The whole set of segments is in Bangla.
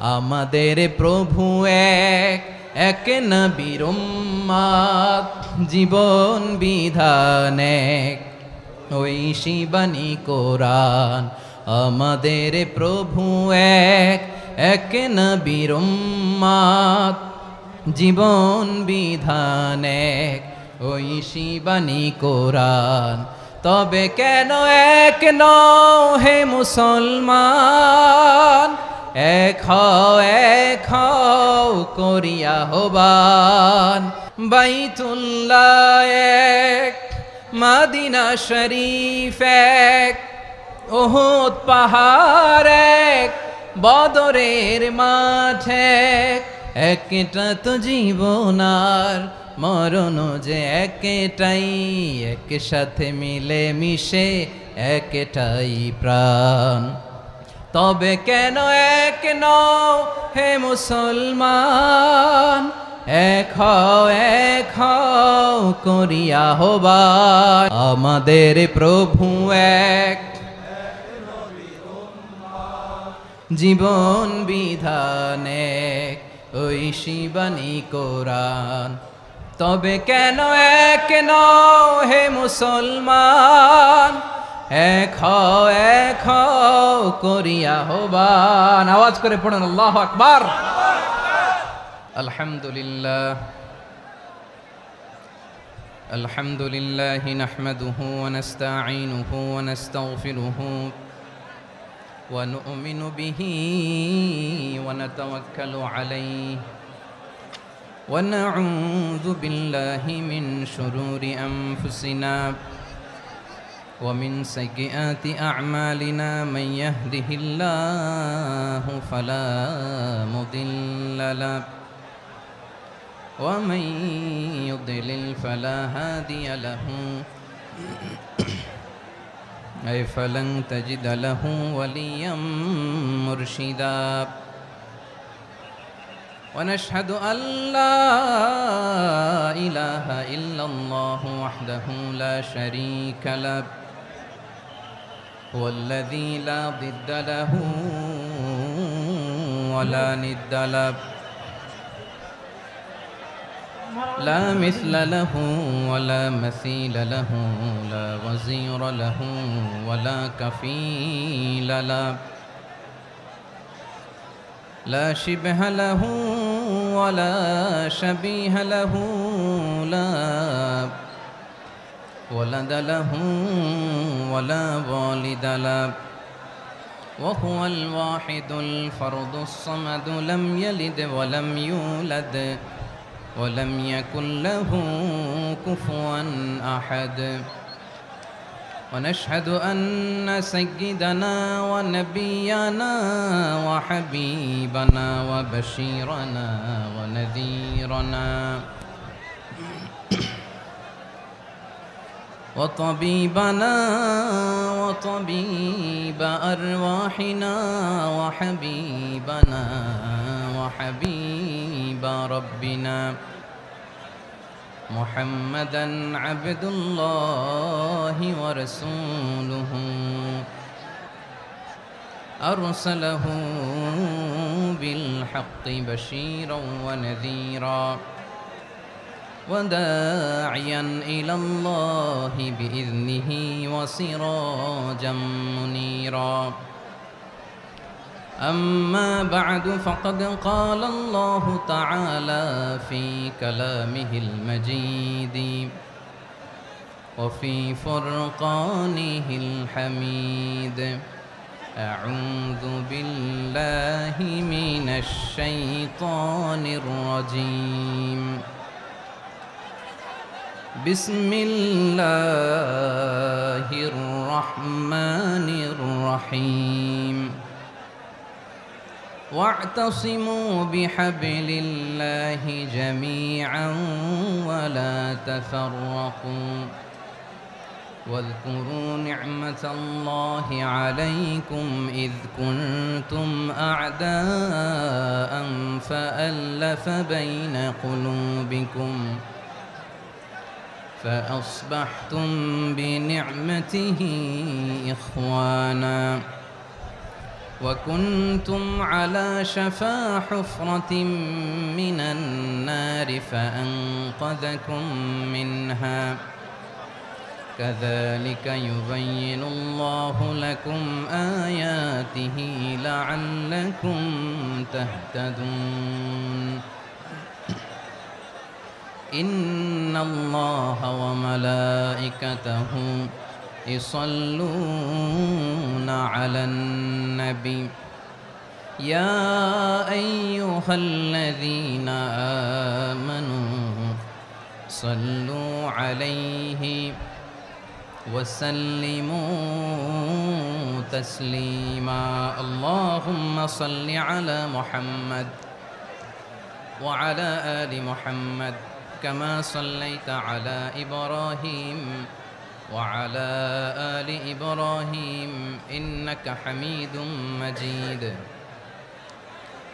আমাদের প্রভু এক, এক নবীর উম্মত, জীবন বিধান এক, ঐশী বাণী কোরআন। আমাদের প্রভু এক, এক নবীর উম্মত, জীবন বিধান এক, ঐশী বাণী কোরআন। তবে কেন এক নও হে মুসলমান, এক হও করিয়া আহ্বান। বাইতুল্লাহ এক, মদিনা শরীফ এক, উহুদ পাহাড় এক, বদরের মাঠ এক। একটা তো জীবন আর মরণ যে একটাই, একসাথে মিলে মিশে একটাই প্রাণ। তবে কেন এক নও হে মুসলমান, এক হও করিয়া আহ্বান। আমাদের প্রভু এক, জীবন বিধান এক, ঐশী বাণী কোরআন। তবে কেন এক নও হে মুসলমান, এক হও করিয়া আহ্বান। আওয়াজ করে পড়ুন আল্লাহু আকবার। আলহামদুলিল্লাহ আলহামদুলিল্লাহি নাহমাদুহু ওয়া নাস্তাঈনুহু ওয়া নাস্তাগফিরুহু ওয়া নু'মিনু বিহি ওয়া নাতাওয়াক্কালু আলাইহি ওয়া নাউযু বিল্লাহি মিন শুরুরি আনফুসিনা ومن سيئات أعمالنا من يهده الله فلا مضل له ومن يضلل فلا هادي له أي فلن تجد له وليا مرشدا ونشهد أن لا إله إلا الله وحده لا شريك له هو الذي لا ضد له ولا ند له لا مثل له ولا مثيل له لا وزير له ولا كفيل له لا شبه له ولا شبيه له لا ولد له ولا والد له وهو الواحد الفرد الصمد لم يلد ولم يولد ولم يكن له كفوا أحد ونشهد أن سيدنا ونبينا وحبيبنا وبشيرنا ونذيرنا وطبيبنا وطبيب أرواحنا وحبيبنا وحبيب ربنا محمدا عبد الله ورسوله أرسله بالحق بشيرا ونذيرا وداعيا إلى الله بإذنه وسراجا منيرا أما بعد فقد قال الله تعالى في كلامه المجيد وفي فرقانه الحميد أعوذ بالله من الشيطان الرجيم بسم الله الرحمن الرحيم واعتصموا بحبل الله جميعا ولا تفرقوا واذكروا نعمة الله عليكم إذ كنتم أعداء فألف بين قلوبكم فأصبحتم بنعمته إخوانا وكنتم على شفا حفرة من النار فأنقذكم منها كذلك يبين الله لكم آياته لعلكم تهتدون إن الله وملائكته يصلون على النبي يا أيها الذين آمنوا صلوا عليه وسلموا تسليما اللهم صل على محمد وعلى آل محمد كما صليت على إبراهيم وعلى آل إبراهيم إنك حميد مجيد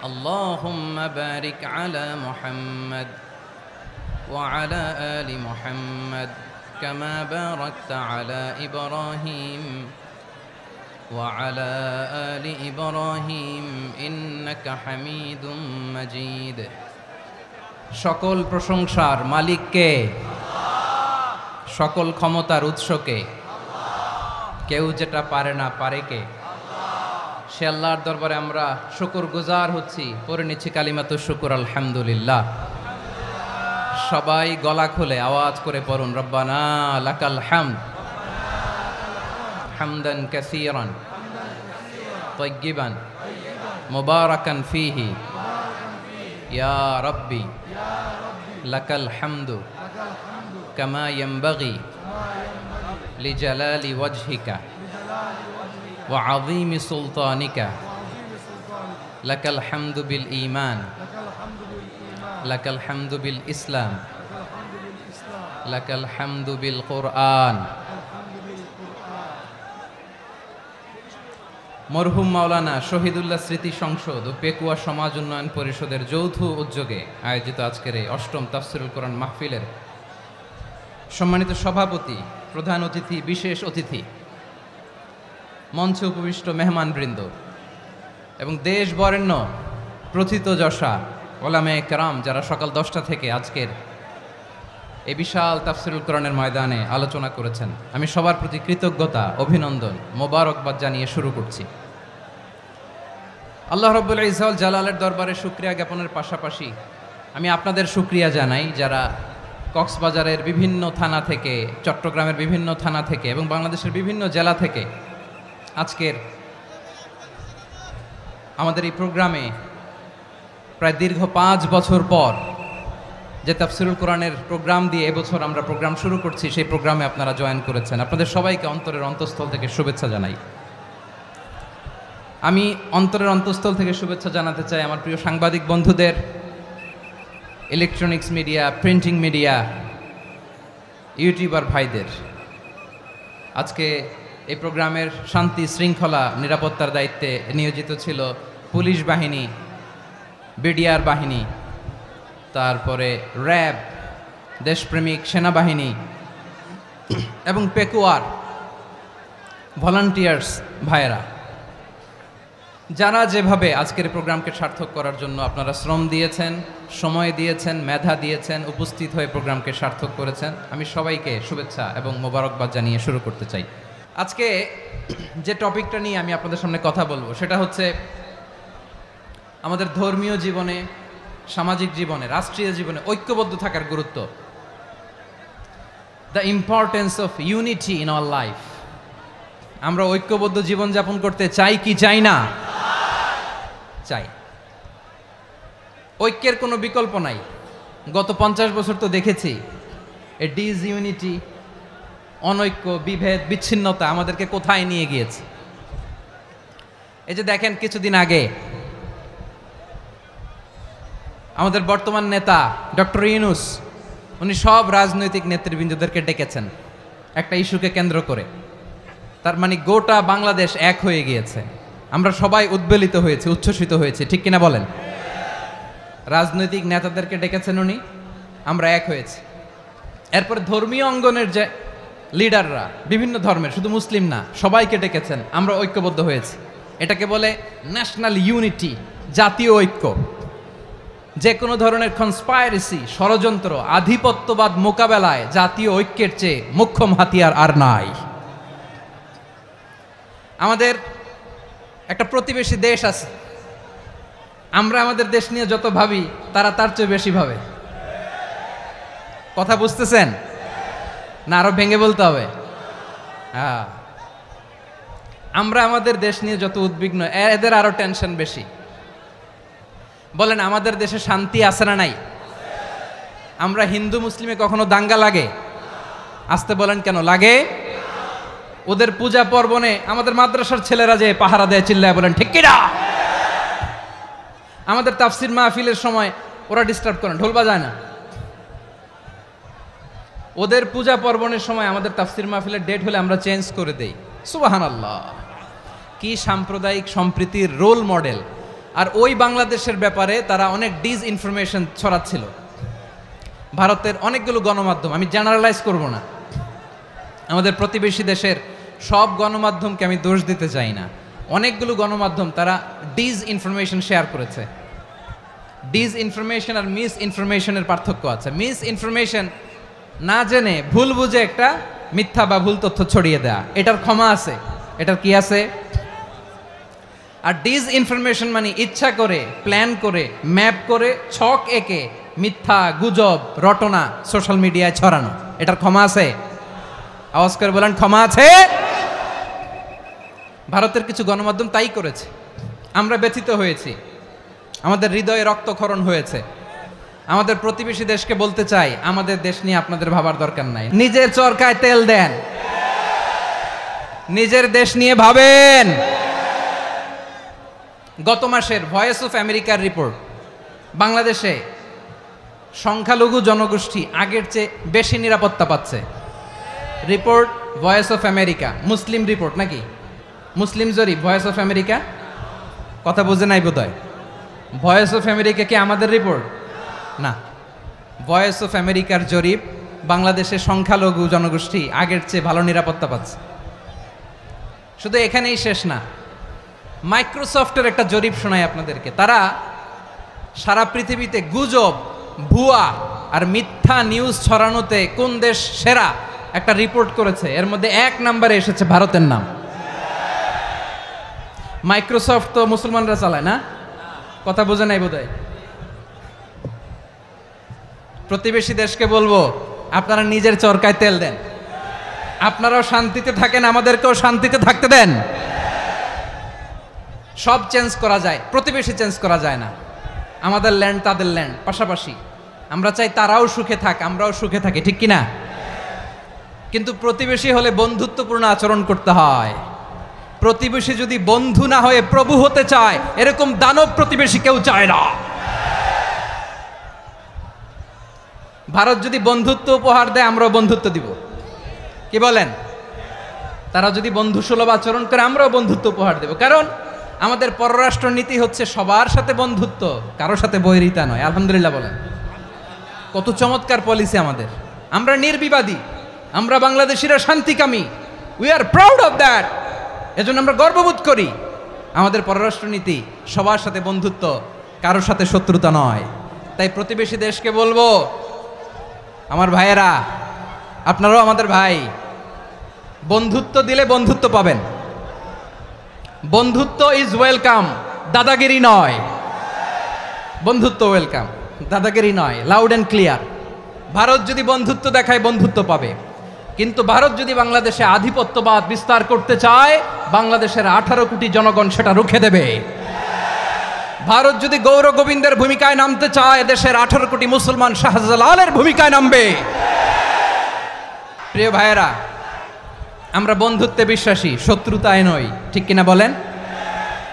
اللهم بارك على محمد وعلى آل محمد كما باركت على إبراهيم وعلى آل إبراهيم إنك حميد مجيد সকল প্রশংসার মালিক কে? সকল ক্ষমতার উৎস কে? কেউ যেটা পারে না পারে কে? সে আল্লাহর দরবারে আমরা শুকরগুজার হচ্ছি, পড়ে নিচ্ছি কালিমাতু শুকর আলহামদুলিল্লাহ। সবাই গলা খুলে আওয়াজ করে পড়ুন, রব্বানা লাকাল হামদ হামদান কাসীরান তাইয়্যিবান মুবারাকান ফীহি ইয়া রাব্বি লাকাল হামদু কামা ইয়ানবাগি লিজালালি ওয়াজহিকা ওয়া আযীমি সুলতানিকা লাকাল হামদু বিল ঈমান লাকাল হামদু বিল ইসলাম লাকাল হামদু বিল কুরআন। মরহুম মাওলানা শহীদুল্লাহ স্মৃতি সংসদ ও পেকুয়া সমাজ উন্নয়ন পরিষদের যৌথ উদ্যোগে আয়োজিত আজকের এই অষ্টম তাফসিরুল কোরআন মাহফিলের সম্মানিত সভাপতি, প্রধান অতিথি, বিশেষ অতিথি, মঞ্চে উপবিষ্ট মেহমানবৃন্দ এবং দেশ বরেণ্য প্রথিতযশা ওলামায়ে কেরাম যারা সকাল 10টা থেকে আজকের এই বিশাল তাফসিরুল কোরআনের ময়দানে আলোচনা করেছেন, আমি সবার প্রতি কৃতজ্ঞতা, অভিনন্দন, মোবারকবাদ জানিয়ে শুরু করছি। আল্লাহ রাব্বুল ইজ্জত জালালের দরবারে শুকরিয়া জ্ঞাপনের পাশাপাশি আমি আপনাদের শুকরিয়া জানাই যারা কক্সবাজারের বিভিন্ন থানা থেকে, চট্টগ্রামের বিভিন্ন থানা থেকে এবং বাংলাদেশের বিভিন্ন জেলা থেকে আজকের আমাদের এই প্রোগ্রামে প্রায় দীর্ঘ 5 বছর পর যে তাফসিরুল কোরআনের প্রোগ্রাম দিয়ে এবছর আমরা প্রোগ্রাম শুরু করছি, সেই প্রোগ্রামে আপনারা জয়েন করেছেন। আপনাদের সবাইকে অন্তরের অন্তঃস্থল থেকে শুভেচ্ছা জানাই। আমি অন্তরের অন্তঃস্থল থেকে শুভেচ্ছা জানাতে চাই আমার প্রিয় সাংবাদিক বন্ধুদের, electronics media, printing media, YouTuber ভাইদের। আজকে এই প্রোগ্রামের শান্তি শৃঙ্খলা নিরাপত্তার দায়িত্বে নিয়োজিত ছিল পুলিশ বাহিনী, বিডিআর বাহিনী, তারপরে র্যাব, দেশপ্রেমিক সেনাবাহিনী এবং পেকুয়ার ভলান্টিয়ার্স ভাইয়েরা, যারা যেভাবে আজকের প্রোগ্রামকে সার্থক করার জন্য আপনারা শ্রম দিয়েছেন, সময় দিয়েছেন, মেধা দিয়েছেন, উপস্থিত হয়ে প্রোগ্রামকে সার্থক করেছেন, আমি সবাইকে শুভেচ্ছা এবং মোবারকবাদ জানিয়ে শুরু করতে চাই। আজকে যে টপিকটা নিয়ে আমি আপনাদের সামনে কথা বলবো সেটা হচ্ছে আমাদের ধর্মীয় জীবনে, সামাজিক জীবনে, রাষ্ট্রীয় জীবনে ঐক্যবদ্ধ থাকার গুরুত্ব। The importance of unity in our life. আমরা ঐক্যবদ্ধ জীবনযাপন করতে চাই কি চাই না? চাই। ঐক্যের কোনো বিকল্প নাই। গত 50 বছর তো দেখেছি এ ডিসইউনিটি, অনৈক্য, বিভেদ, বিচ্ছিন্নতা আমাদেরকে কোথায় নিয়ে গিয়েছে। এই যে দেখেন, কিছুদিন আগে আমাদের বর্তমান নেতা ডক্টর ইউনূস, উনি সব রাজনৈতিক নেতৃবৃন্দদেরকে ডেকেছেন একটা ইস্যুকে কেন্দ্র করে। তার মানে গোটা বাংলাদেশ এক হয়ে গিয়েছে। আমরা সবাই উদ্বেলিত হয়েছে, উচ্ছ্বসিত হয়েছে, ঠিক কিনা বলেন? রাজনৈতিক নেতাদেরকে ডেকেছেন উনি, আমরা এক হয়েছি। এরপরে ধর্মীয় অঙ্গনের যে লিডাররা, বিভিন্ন ধর্মের, শুধু মুসলিম না, সবাইকে ডেকেছেন, আমরা ঐক্যবদ্ধ হয়েছি। এটাকে বলে ন্যাশনাল ইউনিটি, জাতীয় ঐক্য। যে কোনো ধরনের কনস্পাইরেসি, ষড়যন্ত্র, আধিপত্যবাদ মোকাবেলায় জাতীয় ঐক্যের চেয়ে মোক্ষম হাতিয়ার আর নাই। আমাদের একটা প্রতিবেশী দেশ আছে, আমরা আমাদের দেশ নিয়ে যত ভাবি তারা তার চেয়ে বেশি ভাবে। কথা বুঝতেছেন না? আরো ভেঙে বলতে হবে। হ্যাঁ, আমরা আমাদের দেশ নিয়ে যত উদ্বিগ্ন, এদের আরো টেনশন বেশি। বলেন, আমাদের দেশে শান্তি আছে না নাই? আমরা হিন্দু মুসলিমে কখনো দাঙ্গা লাগে? আসতে বলেন, কেন লাগে? ওদের পূজা পার্বণে আমাদের মাদ্রাসার ছেলেরা যে পাহারা দেয়, চিল্লায় বলেন ঠিক কিনা? আমাদের তাফসির মাহফিলের সময় ওরা ডিস্টার্ব করেন, ঢোল বাজায় না। ওদের পূজা পার্বণের সময় আমাদের তাফসির মাহফিলের ডেট হলে আমরা চেঞ্জ করে দেই। সুবহানাল্লাহ, কি সাম্প্রদায়িক সম্প্রীতির রোল মডেল। আর ওই বাংলাদেশের ব্যাপারে তারা অনেক ডিস ইনফরমেশন ছড়াচ্ছিল। ভারতের অনেকগুলো গণমাধ্যম, আমি জেনারেলাইজ করব না, আমাদের প্রতিবেশী দেশের সব গণমাধ্যমকে আমি দোষ দিতে চাই না, অনেকগুলো গণমাধ্যম তারা ডিস ইনফরমেশন শেয়ার করেছে। ডিস ইনফরমেশন আর মিস ইনফরমেশনের পার্থক্য আছে। মিস ইনফরমেশন না জেনে ভুল বুঝে একটা মিথ্যা বা ভুল তথ্য ছড়িয়ে দেয়া, এটার ক্ষমা আছে, এটার কি আছে? আর ডিস ইনফরমেশন মানে ইচ্ছা করে, প্ল্যান করে, ম্যাপ করে, ছক এঁকে মিথ্যা, গুজব, রটনা সোশ্যাল মিডিয়ায় ছড়ানো, এটার ক্ষমা আছে? আওয়াজ করে বলেন, ক্ষমা আছে? ভারতের কিছু গণমাধ্যম তাই করেছে, আমরা ব্যথিত হয়েছি, আমাদের হৃদয়ে রক্তক্ষরণ হয়েছে। আমাদের প্রতিবেশী দেশকে বলতে চাই, আমাদের দেশ নিয়ে আপনাদের ভাবার দরকার নাই, নিজের চরকায় তেল দেন, নিজের দেশ নিয়ে ভাবেন। গত মাসের ভয়েস অফ আমেরিকার রিপোর্ট, বাংলাদেশে সংখ্যালঘু জনগোষ্ঠী আগের চেয়ে বেশি নিরাপত্তা পাচ্ছে। Report voice of America, Muslim report নাকি? মুসলিম জরিপ, ভয়েস অফ আমেরিকা। কথা বুঝে নাই বোধহয়। ভয়েস অফ আমেরিকা কি আমাদের রিপোর্ট? না, ভয়েস অফ আমেরিকার জরিপ, বাংলাদেশের সংখ্যালঘু জনগোষ্ঠী আগের চেয়ে ভালো নিরাপত্তা পাচ্ছে। শুধু এখানেই শেষ না, মাইক্রোসফটের একটা জরিপ শোনায় আপনাদেরকে। তারা সারা পৃথিবীতে গুজব, ভুয়া আর মিথ্যা নিউজ ছড়ানোতে কোন দেশ সেরা একটা রিপোর্ট করেছে, এর মধ্যে 1 নম্বরে এসেছে ভারতের নাম। মাইক্রোসফট তো মুসলমানরা চালায় না? কথা বোঝে নাই বোধহয়। প্রতিবেশী দেশকে বলবো, আপনারা নিজের চরকায় তেল দেন, আপনারাও শান্তিতে থাকেন, আমাদেরকেও শান্তিতে থাকতে দেন। সব চেঞ্জ করা যায়, প্রতিবেশী চেঞ্জ করা যায় না। আমাদের ল্যান্ড তাদের ল্যান্ড, পাশাপাশি। আমরা চাই তারাও সুখে থাক, আমরাও সুখে থাকি, ঠিক কিনা? কিন্তু প্রতিবেশী হলে বন্ধুত্বপূর্ণ আচরণ করতে হয়। প্রতিবেশী যদি বন্ধু না হয়ে প্রভু হতে চায়, এরকম দানব প্রতিবেশী কেউ চায় না। ভারত যদি বন্ধুত্ব উপহার দেয়, আমরাও বন্ধুত্ব দিব, কি বলেন? তারা যদি বন্ধু সুলভ আচরণ করে, আমরাও বন্ধুত্ব উপহার দেব। কারণ আমাদের পররাষ্ট্র নীতি হচ্ছে সবার সাথে বন্ধুত্ব, কারোর সাথে বৈরিতা নয়। আলহামদুলিল্লাহ বলেন, কত চমৎকার পলিসি আমাদের। আমরা নির্বিবাদী, আমরা বাংলাদেশিরা শান্তিকামী, we are proud of that. এজন্য আমরা গর্ববোধ করি। আমাদের পররাষ্ট্র নীতি সবার সাথে বন্ধুত্ব, কারোর সাথে শত্রুতা নয়। তাই প্রতিবেশী দেশকে বলবো, আমার ভাইয়েরা, আপনারাও আমাদের ভাই, বন্ধুত্ব দিলে বন্ধুত্ব পাবেন। বন্ধুত্ব ইজ ওয়েলকাম, দাদাগিরি নয়। বন্ধুত্ব ওয়েলকাম, দাদাগিরি নয়, লাউড অ্যান্ড ক্লিয়ার। ভারত যদি বন্ধুত্ব দেখায়, বন্ধুত্ব পাবে। কিন্তু ভারত যদি বাংলাদেশে আধিপত্যবাদ বিস্তার করতে চায়, বাংলাদেশের 18 কোটি জনগণ সেটা রুখে দেবে। ভারত যদি গৌর গোবিন্দের ভূমিকায় নামতে চায়, দেশের 18 কোটি মুসলমান শাহজালালের ভূমিকায় নামবে। প্রিয় ভাইয়েরা, আমরা বন্ধুত্বে বিশ্বাসী, শত্রুতায় নই, ঠিক কিনা বলেন?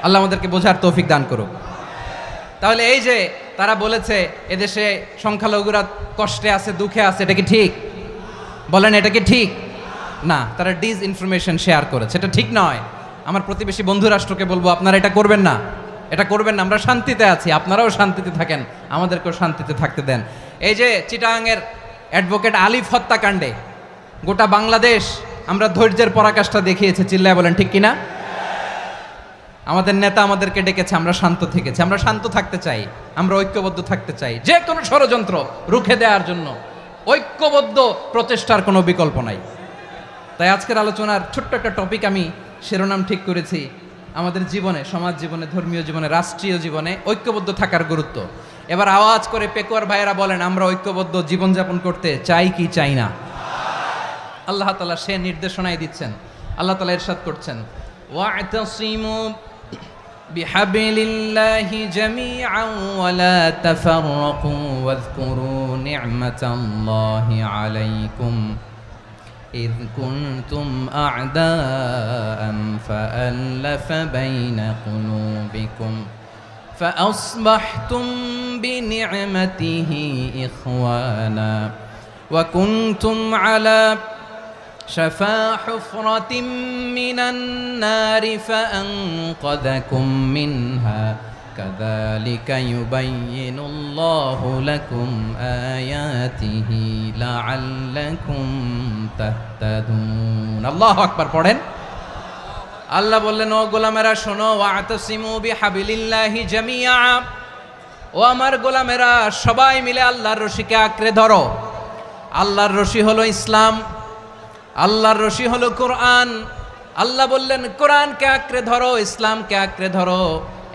আল্লাহ আমাদেরকে বোঝার তৌফিক দান করুক। তাহলে এই যে তারা বলেছে এদেশে সংখ্যালঘুরা কষ্টে আছে, দুঃখে আছে, এটা কি ঠিক? বলেন, এটা কি ঠিক? না, তারা ডিস ইনফরমেশন শেয়ার করেছে, এটা ঠিক নয়। আমার প্রতিবেশী বন্ধু রাষ্ট্রকে বলবো, আপনারা এটা করবেন না, এটা করবেন না। আমরা শান্তিতে আছি, আপনারাও শান্তিতে থাকেন, আমাদেরকেও শান্তিতে থাকতে দেন। এই যে চিটাগাংয়ের অ্যাডভোকেট আলিফ হত্যাকাণ্ডে গোটা বাংলাদেশ আমরা ধৈর্যের পরাকাষ্ঠা দেখিয়েছে, চিল্লায় বলেন ঠিক কিনা? আমাদের নেতা আমাদেরকে ডেকেছে, আমরা শান্ত থেকেছি। আমরা শান্ত থাকতে চাই, আমরা ঐক্যবদ্ধ থাকতে চাই। যে কোনো ষড়যন্ত্র রুখে দেওয়ার জন্য ঐক্যবদ্ধ প্রচেষ্টার কোনো বিকল্প নাই। তাই আজকের আলোচনার ছোট্ট একটা টপিক আমি শিরোনাম ঠিক করেছি, আমাদের জীবনে, সমাজ জীবনে, ধর্মীয় জীবনে, রাষ্ট্রীয় জীবনে ঐক্যবদ্ধ থাকার গুরুত্ব। এবার আওয়াজ করে পেকুয়ার ভাইয়েরা বলেন, আমরা ঐক্যবদ্ধ জীবনযাপন করতে চাই কি চাই না? আল্লাহ তাআলা সে নির্দেশনাই দিচ্ছেন। আল্লাহ তাআলা ইরশাদ করছেন, ওয়া'তাসিমু বিহাবলিল্লাহি জামিআন ওয়া লা তাফাররাকু ওয়াযকুরু নি'মাতাল্লাহি আলাইকুম إذ كنتم أعداء فألف بين قلوبكم فأصبحتم بنعمته إخوانا وكنتم على شفا حفرة من النار فأنقذكم منها كذلك يبين الله لكم آياته لعلكم تهتدون الله أكبر পড়েন। আল্লাহ বললেন, ও গোলামেরা শোনো, ওয়া'তাসিমু বিহাবলিল্লাহি জামিআ, ও আমার গোলামেরা সবাই মিলে আল্লাহর রশিকে আঁকড়ে ধরো। আল্লাহর রশি হলো ইসলাম, আল্লাহর রশি হলো কোরআন। আল্লাহ বললেন কোরআনকে আঁকড়ে ধরো, ইসলামকে আঁকড়ে ধরো।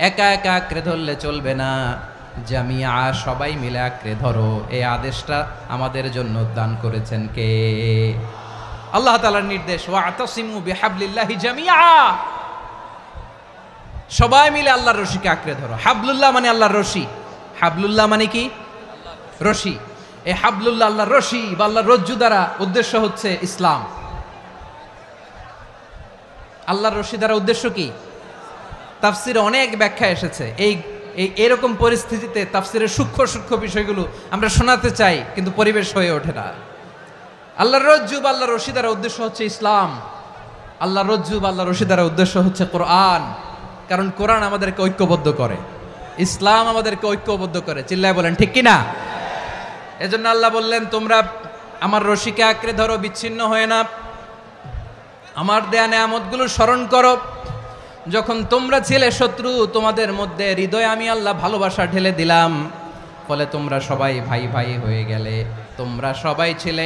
একা একা আঁকড়ে ধরলে চলবে না, জামিয়া সবাই মিলে আঁকড়ে ধরো। এই আদেশটা আমাদের জন্য দান করেছেন কে? আল্লাহ তাআলার নির্দেশ, ওয়া'তাসিমু বিহাবলিল্লাহি জামিআ, সবাই মিলে আল্লাহর রশিকে আঁকড়ে ধরো। হাবলুল্লাহ মানে আল্লাহর রশি। হাবলুল্লাহ মানে কি? রশি। এই হাবলুল্লাহ আল্লাহর রশি বা আল্লাহর রজ্জু দ্বারা উদ্দেশ্য হচ্ছে ইসলাম। আল্লাহর রশি দ্বারা উদ্দেশ্য কি? তাফসিরে অনেক ব্যাখ্যা এসেছে। এরকম পরিস্থিতিতে তাফসিরের সূক্ষ্ম সূক্ষ্ম বিষয়গুলো আমরা শোনাতে চাই, কিন্তু পরিবেশ হয়ে ওঠে না। আল্লাহর রজ্জু বা আল্লাহর রশি দ্বারা উদ্দেশ্য হচ্ছে ইসলাম। আল্লাহর রজ্জু বা আল্লাহর রশি দ্বারা উদ্দেশ্য হচ্ছে কোরআন, কারণ কোরআন আমাদেরকে ঐক্যবদ্ধ করে, ইসলাম আমাদেরকে ঐক্যবদ্ধ করে। চিল্লায় বলেন ঠিক কিনা? এজন্য আল্লাহ বললেন, তোমরা আমার রশিকে আঁকড়ে ধরো, বিচ্ছিন্ন হয়ে না। আমার দেয়া নেয়ামতগুলো স্মরণ করো। যখন তোমরা ছিলে শত্রু, তোমাদের মধ্যে হৃদয়ে আমি আল্লাহ ভালোবাসা ঢেলে দিলাম, ফলে তোমরা সবাই ভাই ভাই হয়ে গেলে। তোমরা সবাই ছিলে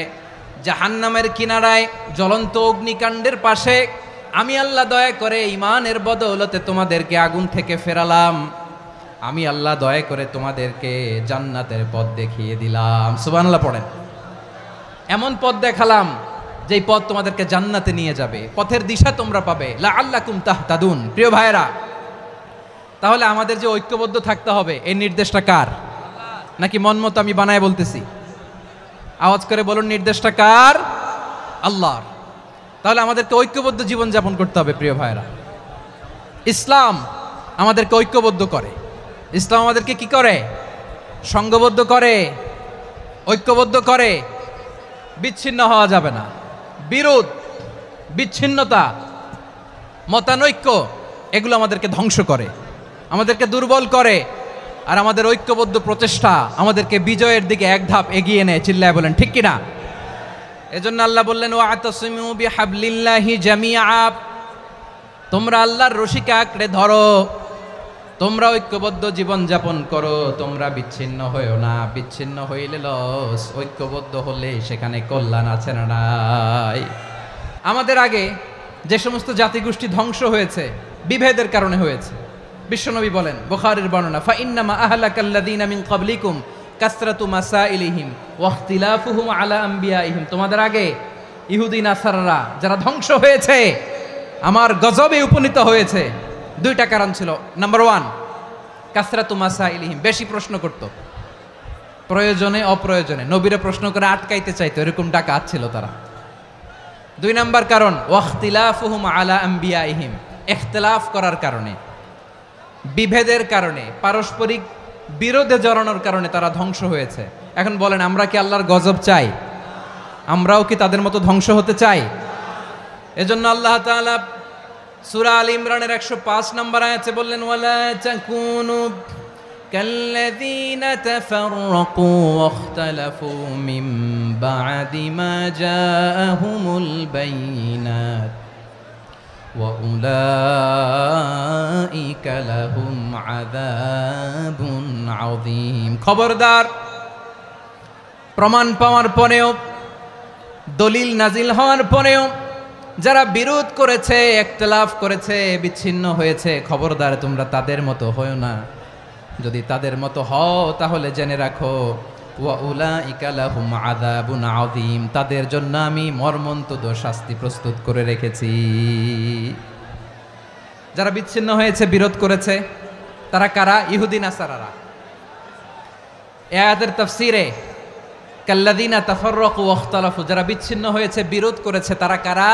জাহান্নামের কিনারায়, জ্বলন্ত অগ্নিকাণ্ডের পাশে। আমি আল্লাহ দয়া করে ঈমানের বদৌলতে তোমাদেরকে আগুন থেকে ফেরালাম। আমি আল্লাহ দয়া করে তোমাদেরকে জান্নাতের পথ দেখিয়ে দিলাম। সুবহানাল্লাহ পড়েন। এমন পথ দেখালাম যেই পথ তোমাদেরকে জান্নাতে নিয়ে যাবে, পথের দিশা তোমরা পাবে। লাআল্লাকুম তাহতাদুন। প্রিয় ভাইরা, তাহলে আমাদের যে ঐক্যবদ্ধ থাকতে হবে, এই নির্দেশটা কার? নাকি মন মতো আমি বানায় বলতেছি? আওয়াজ করে বলুন, নির্দেশটা কার? আল্লাহর। তাহলে আমাদেরকে ঐক্যবদ্ধ জীবন যাপন করতে হবে। প্রিয় ভাইরা, ইসলাম আমাদেরকে ঐক্যবদ্ধ করে। ইসলাম আমাদেরকে কি করে? সংঘবদ্ধ করে, ঐক্যবদ্ধ করে। বিচ্ছিন্ন হওয়া যাবে না। বিরোধ, বিচ্ছিন্নতা, মতানৈক্য, এগুলো আমাদেরকে ধ্বংস করে, আমাদেরকে দুর্বল করে। আর আমাদের ঐক্যবদ্ধ প্রচেষ্টা আমাদেরকে বিজয়ের দিকে এক ধাপ এগিয়ে নেয়। চিল্লায় বলেন ঠিক কিনা? এজন্য আল্লাহ বললেন, ওয়া'তাসিমু বিহাবলিল্লাহি জামিআ, তোমরা আল্লাহর রশিকে আঁকড়ে ধরো, তোমরা ঐক্যবদ্ধ জীবন যাপন করো, তোমরা বিচ্ছিন্ন হইও না। বিচ্ছিন্ন হইলে লস, ঐক্যবদ্ধ হলে সেখানে কল্যাণ আছে না নাই? আমাদের আগে যে সমস্ত জাতিগোষ্ঠী ধ্বংস হয়েছে, বিভেদের কারণে হয়েছে। বিশ্বনবী বলেন, বুখারীর বর্ণনা, ফাইন্নামা আহলাকাল্লাযীনা মিন ক্বাবলিকুম কাসরাতু মাসাইলিহিম ওয়া ইখতিলাফুহুম আলা আম্বিয়াইহিম। তোমাদের আগে ইহুদি নাসারারা যারা ধ্বংস হয়েছে, আমার গজবে উপনীত হয়েছে, দুইটা কারণ ছিল। নাম্বার 1, কাসরাতু মাসাইলিহিম, বেশি প্রশ্ন করত, প্রয়োজনে অপ্রয়োজনে নবীরে প্রশ্ন করে আটকাইতে চাইতো, এরকম ডাকাত ছিল তারা। 2 নাম্বার কারণ, ওয়া ইখতিলাফুহুম আলা আম্বিয়াইহিম, ইখতিলাফ করার কারণে, বিভেদের কারণে, পারস্পরিক বিরোধে জড়ানোর কারণে তারা ধ্বংস হয়েছে। এখন বলেন, আমরা কি আল্লাহর গজব চাই? আমরাও কি তাদের মতো ধ্বংস হতে চাই? এজন্য আল্লাহ তাআলা সূরা আল ইমরানের 105 নম্বর আয়াতে বললেন, ওয়ালা তাকুনু কাল্লাযীনা তাফাররাকু ওয়াখতালাফু মিন বা'দি মা জাআহুমুল বাইয়িনাত ওয়া উলাইকা লাহুম আযাবুন আযীম। খবরদার, প্রমাণ পাওয়ার পরেও, দলিল নাজিল হওয়ার পরেও যারা বিরোধ করেছে, ইখতিলাফ করেছে, বিচ্ছিন্ন হয়েছে, খবরদার তোমরা তাদের মতো হয়ো না। যদি তাদের মতো হও তাহলে জেনে রাখো, ওয়া উলাইকা লাহুম আযাবুন আযীম, তাদের জন্য আমি মর্মন্তুদ শাস্তি প্রস্তুত করে রেখেছি। যারা বিচ্ছিন্ন হয়েছে, বিরোধ করেছে, তারা কারা? ইহুদি নাসারারা। এই আয়াতের তাফসীরে কাল্লাযীনা তাফাররাকু ওয়াখতালাফু, যারা বিচ্ছিন্ন হয়েছে, বিরোধ করেছে, তারা কারা?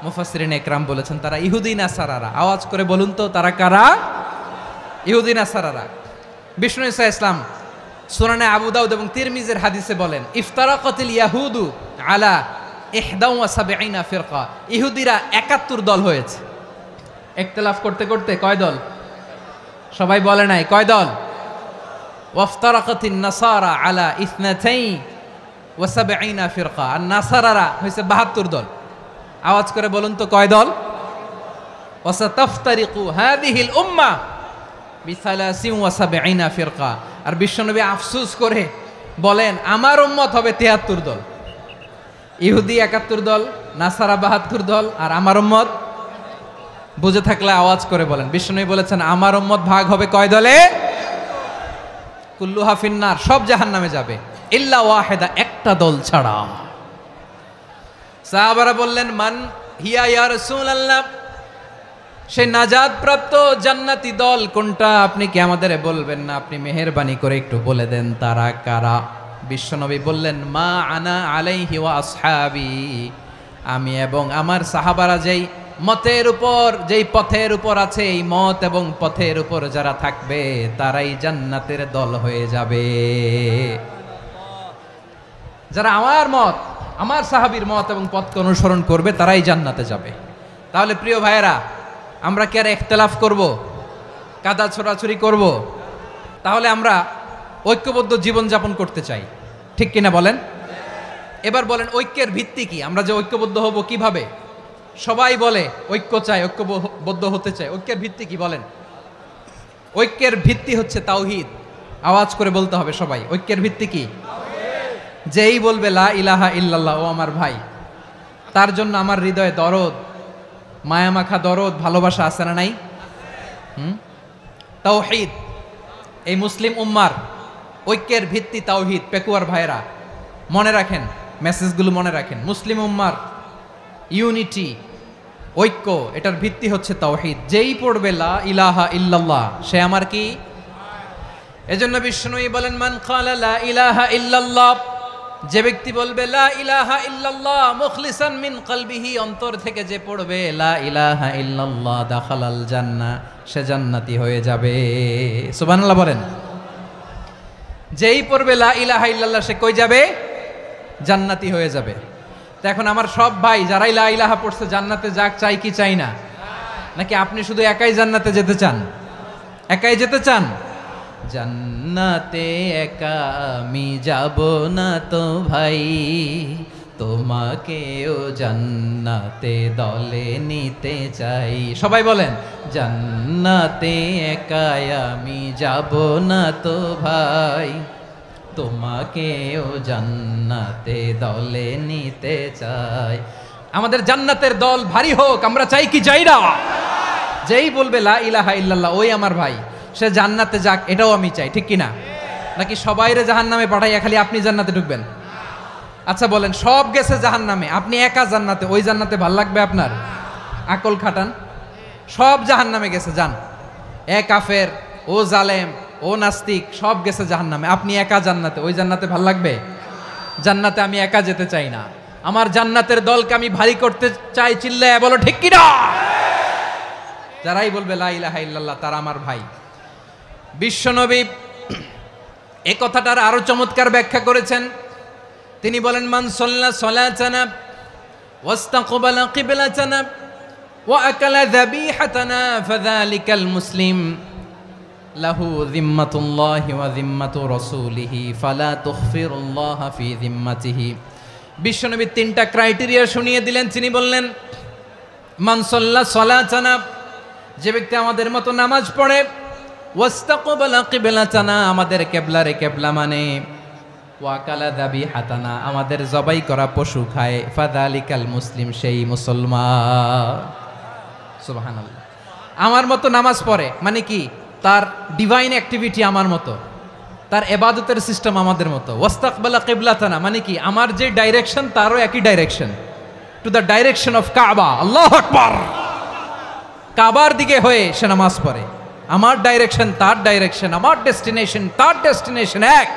মুফাসসিরিন ইকরাম বলেছেন তারা ইহুদি নাসারারা। আওয়াজ করে বলুন তো, তারা কারা? ইহুদি নাসারারা। বিষ্ণু ঈসা ইসলাম সুনানে আবু দাউদ এবং তিরমিজির হাদিসে বলেন, ইফতারাকাতিল ইয়াহুদু আলা 71 ফিরকা, ইহুদিরা 71 দল হয়েছে। ইখতিলাফ করতে করতে কয় দল? সবাই বলে নাই, কয় দল? ওয়াফতারাকাতিন নাসারা আলা 72 ফিরকা, আর নাসারারা হয়েছে 72 দল। আওয়াজ করে বলুন তো, কয় দল? ওয়াসাতাফতারিকু হাদিহিল উম্মাহ বি73 ফিরকা। আর বিশ্বনবী আফসোস করে বলেন, আমার উম্মত হবে 73 দল। ইহুদি 71 দল, নাসারা 72 দল, আর আমার উম্মত, বুঝে থাকলে আওয়াজ করে বলেন। বিশ্বনবী বলেছেন আমার উম্মত ভাগ হবে কয় দলে? কুল্লুহা ফিন্নার, সব জাহান্নামে যাবে, ইল্লা ওয়াহিদা, একটা দল ছাড়া। সাহাবারা বললেন, মান হিয়া ইয়া রাসূলুল্লাহ, সেই নাজাত প্রাপ্ত জান্নাতি দল কোনটা? আপনি কি আমাদের বলবেন না? আপনি মেহেরবানি করে একটু বলে দেন তারা কারা। বিশ্বনবী বললেন, মা আনা আলাইহি ওয়া আসহাবি, আমি এবং আমার সাহাবারা যেই মতের উপর, যেই পথের উপর আছে, এই মত এবং পথের উপর যারা থাকবে তারাই জান্নাতের দল হয়ে যাবে। যারা আমার মত, আমার সাহাবীর মত এবং পথকে অনুসরণ করবে তারাই জান্নাতে যাবে। তাহলে প্রিয় ভাইয়েরা, আমরা কি আর ইখতিলাফ করব, কাদা ছোড়াছুরি করব? তাহলে আমরা ঐক্যবদ্ধ জীবনযাপন করতে চাই, ঠিক কিনা বলেন? এবার বলেন, ঐক্যের ভিত্তি কি? আমরা যে ঐক্যবদ্ধ হব কিভাবে? সবাই বলে ঐক্য চাই, ঐক্যবদ্ধ হতে চাই। ঐক্যের ভিত্তি কি বলেন? ঐক্যের ভিত্তি হচ্ছে তাওহীদ। আওয়াজ করে বলতে হবে সবাই, ঐক্যের ভিত্তি কি? যেই বলবে লা ইলাহা ইল্লাল্লাহ, ও আমার ভাই, তার জন্য আমার হৃদয়ে দরদ, মায়ামাখা দরদ, ভালোবাসা আছে না নাই? তাওহীদ, এই মুসলিম উম্মার ঐক্যের ভিত্তি তাওহীদ। পেকুয়ার ভাইরা মনে রাখেন, মেসেজগুলো মনে রাখেন। মুসলিম উম্মার ইউনিটি, ঐক্য, এটার ভিত্তি হচ্ছে তাওহীদ। যেই পড়বে লা ইলাহা ইল্লাল্লাহ, সে আমার কি? এজন্য বিষ্ণুই বলেন, মান ক্বালা লা ইলাহা ইল্লাল্লাহ, যে ব্যক্তি বলবে লা ইলাহা ইল্লাল্লাহ মুখলিসান মিন কলবিহি, অন্তর থেকে যে পড়বে লা ইলাহা ইল্লাল্লাহ, দাখালাল জান্নাহ, সে জান্নাতি হয়ে যাবে। সুবহানাল্লাহ বলেন। যেই পড়বে লা ইলাহা ইল্লাল্লাহ, সে কই যাবে? জান্নাতি হয়ে যাবে। তো এখন আমার সব ভাই যারাই লা ইলাহা পড়ছে জান্নাতে যাক, চাই কি চাই না? নাকি আপনি শুধু একাই জান্নাতে যেতে চান? একাই যেতে চান? জান্নাতে একা আমি যাব না তো ভাই, তোমাকেও জান্নাতে দলে নিতে চাই। সবাই বলেন, জান্নাতে একা আমি যাব না তো ভাই, তোমাকেও জান্নাতে দলে নিতে চাই। আমাদের জান্নাতের দল ভারী হোক, আমরা চাই কি চাই না? যেই বলবে লা ইলাহা ইল্লাল্লাহ, ওই আমার ভাই, সে জান্নাতে যাক, এটাও আমি চাই, ঠিক কিনা? নাকি সবাইরে জাহান্নামে পাঠাইয়া খালি আপনি জান্নাতে ঢুকবেন? আচ্ছা বলেন, সব গেছে জাহান্নামে, আপনি একা জান্নাতে, ওই জান্নাতে ভাল লাগবে আপনার? আকল খাটান। সব জাহান্নামে গেছে, যান। এ কাফের, ও জালেম, ও নাস্তিক, সব গেছে জাহান্নামে, আপনি একা জান্নাতে, ওই জান্নাতে ভাল লাগবে? জান্নাতে আমি একা যেতে চাই না, আমার জান্নাতের দলকে আমি ভারী করতে চাই। চিল্লায় বলো ঠিক কিনা? যারাই বলবে লা ইলাহা ইল্লাল্লাহ, তারা আমার ভাই। বিশ্বনবী এই কথাটার আরো চমৎকার ব্যাখ্যা করেছেন। তিনি বলেন, মান সাল্লা সালাতানা ওয়াস্তাকবালা কিবলাতানা ওয়া আকালা যাবিহাতানা ফাযালিকাল মুসলিম লাহু যিম্মাতুল্লাহি ওয়া যিম্মাতু রাসূলিহি ফালা তুখফিরুল্লাহা ফি যিম্মাতিহি। বিশ্বনবী তিনটা ক্রাইটেরিয়া শুনিয়ে দিলেন। তিনি বললেন, মান সাল্লা সালাতানা, যে ব্যক্তি আমাদের মতো নামাজ পড়ে, ওয়াস্তাকবালা কিবলাতানা, আমাদের কিবলারে কিবলা মানে, ওয়াকালা যাবিহাতানা, আমাদের জবাই করা পশু খায়, ফাযালিকাল মুসলিম, সেই মুসলমান। সুবহানাল্লাহ। আমার মতো নামাজ পড়ে মানে কি, তার ডিভাইন অ্যাক্টিভিটি আমার মতো, তার ইবাদতের সিস্টেম আমাদের মতো। ওয়াস্তাকবালা কিবলাতানা মানে কি, আমার যে ডাইরেকশন তারও একই direction, to the direction of কাবা। আল্লাহু আকবার। কাবার দিকে হয়ে সে নামাজ পড়ে, আমার ডাইরেকশন তার ডাইরেকশন, আমার ডেস্টিনেশন তার ডেস্টিনেশন এক।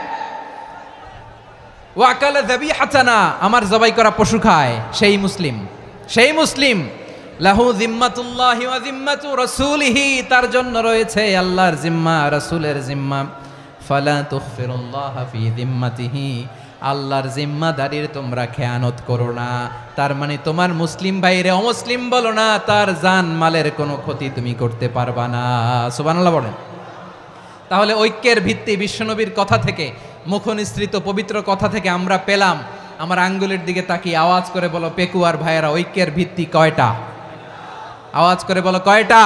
ওয়াকালা যাবিহাতানা, আমার জবাই করা পশু খায়, সেই মুসলিম, সেই মুসলিম। লাহু জিম্মাতুল্লাহি ওয়া জিম্মাতু রাসূলিহি, তার জন্য রয়েছে আল্লাহর জিম্মা, রাসূলের জিম্মা। ফালা তুখফিরুল্লাহ ফি জিম্মাতিহি, আল্লাহর জিম্মাদারির তোমরা খেয়ানত করো না। তার মানে তোমার মুসলিম ভাইরে অমুসলিম বলো না, তার জান মালের কোনো ক্ষতি তুমি করতে পারবা না। সুবহানাল্লাহ বলেন। তাহলে ঐক্যের ভিত্তি বিশ্বনবীর কথা থেকে, মুখনিসৃত পবিত্র কথা থেকে আমরা পেলাম। আমার আঙ্গুলের দিকে তাকিয়ে আওয়াজ করে বলো পেকুয়ার ভাইয়েরা, ঐক্যের ভিত্তি কয়টা? আওয়াজ করে বলো কয়টা?